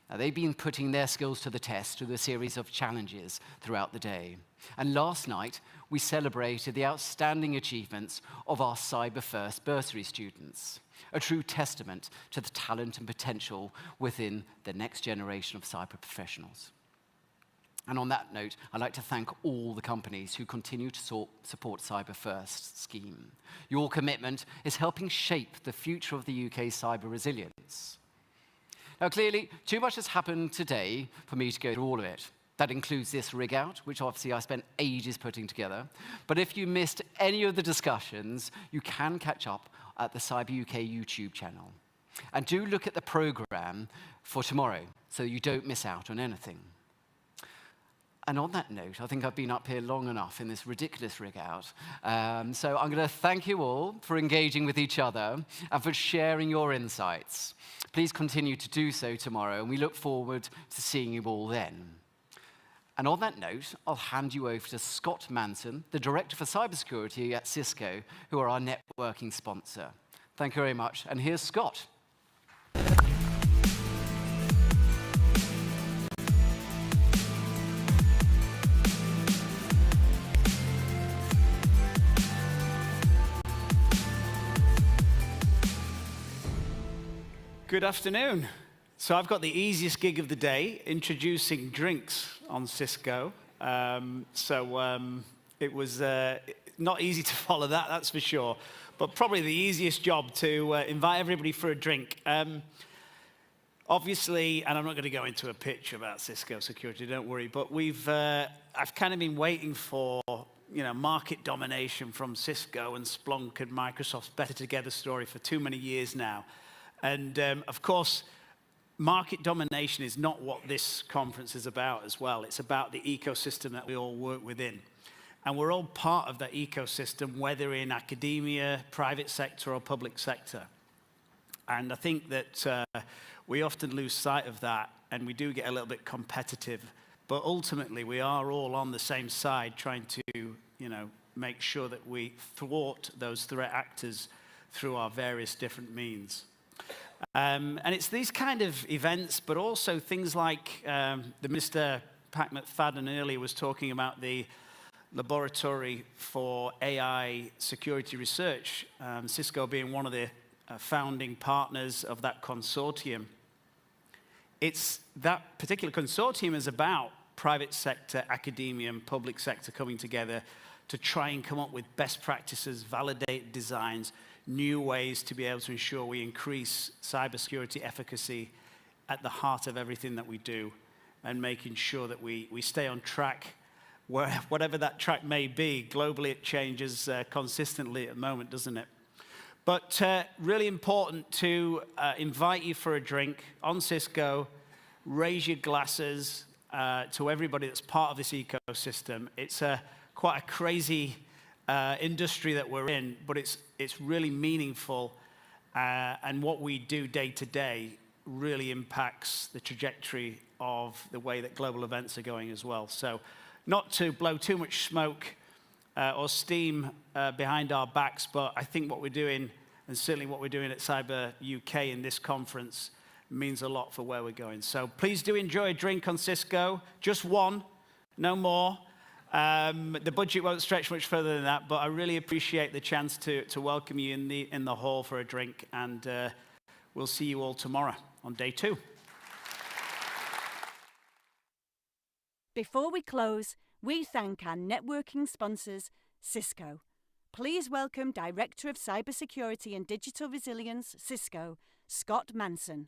Now, they've been putting their skills to the test through a series of challenges throughout the day. And last night, we celebrated the outstanding achievements of our CyberFirst bursary students, a true testament to the talent and potential within the next generation of cyber professionals. And on that note, I'd like to thank all the companies who continue to support CyberFirst scheme. Your commitment is helping shape the future of the UK's cyber resilience. Now, clearly, too much has happened today for me to go through all of it. That includes this rig out, which obviously I spent ages putting together. But if you missed any of the discussions, you can catch up at the CyberUK YouTube channel. And do look at the programme for tomorrow so you don't miss out on anything. And on that note, I think I've been up here long enough in this ridiculous rig out. So I'm going to thank you all for engaging with each other and for sharing your insights. Please continue to do so tomorrow, and we look forward to seeing you all then. And on that note, I'll hand you over to Scott Manson, the Director for Cybersecurity at Cisco, who are our networking sponsor. Thank you very much. And here's Scott. Good afternoon. So I've got the easiest gig of the day, introducing drinks on Cisco. It was not easy to follow that, that's for sure. But probably the easiest job to invite everybody for a drink. Obviously, and I'm not going to go into a pitch about Cisco security, don't worry, but I've kind of been waiting for market domination from Cisco and Splunk and Microsoft's better together story for too many years now. And of course, market domination is not what this conference is about as well. It's about the ecosystem that we all work within. And we're all part of that ecosystem, whether in academia, private sector, or public sector. And I think that we often lose sight of that, and we do get a little bit competitive. But ultimately, we are all on the same side, trying to make sure that we thwart those threat actors through our various different means. And it's these kind of events, but also things like the Minister, Pat McFadden, earlier was talking about the Laboratory for AI Security Research, Cisco being one of the founding partners of that consortium. That particular consortium is about private sector, academia, and public sector coming together to try and come up with best practices, validate designs, new ways to be able to ensure we increase cybersecurity efficacy at the heart of everything that we do, and making sure that we stay on track, whatever that track may be. Globally, it changes consistently at the moment, doesn't it? But really important to invite you for a drink on Cisco, raise your glasses to everybody that's part of this ecosystem. It's quite a crazy industry that we're in, but it's really meaningful, and what we do day to day really impacts the trajectory of the way that global events are going as well. So not to blow too much smoke or steam behind our backs, but I think what we're doing, and certainly what we're doing at Cyber UK in this conference, means a lot for where we're going. So please do enjoy a drink on Cisco, just one, no more. The budget won't stretch much further than that, but I really appreciate the chance to welcome you in the hall for a drink, and we'll see you all tomorrow on day 2. Before we close, we thank our networking sponsors, Cisco. Please welcome Director of Cybersecurity and Digital Resilience, Cisco, Scott Manson.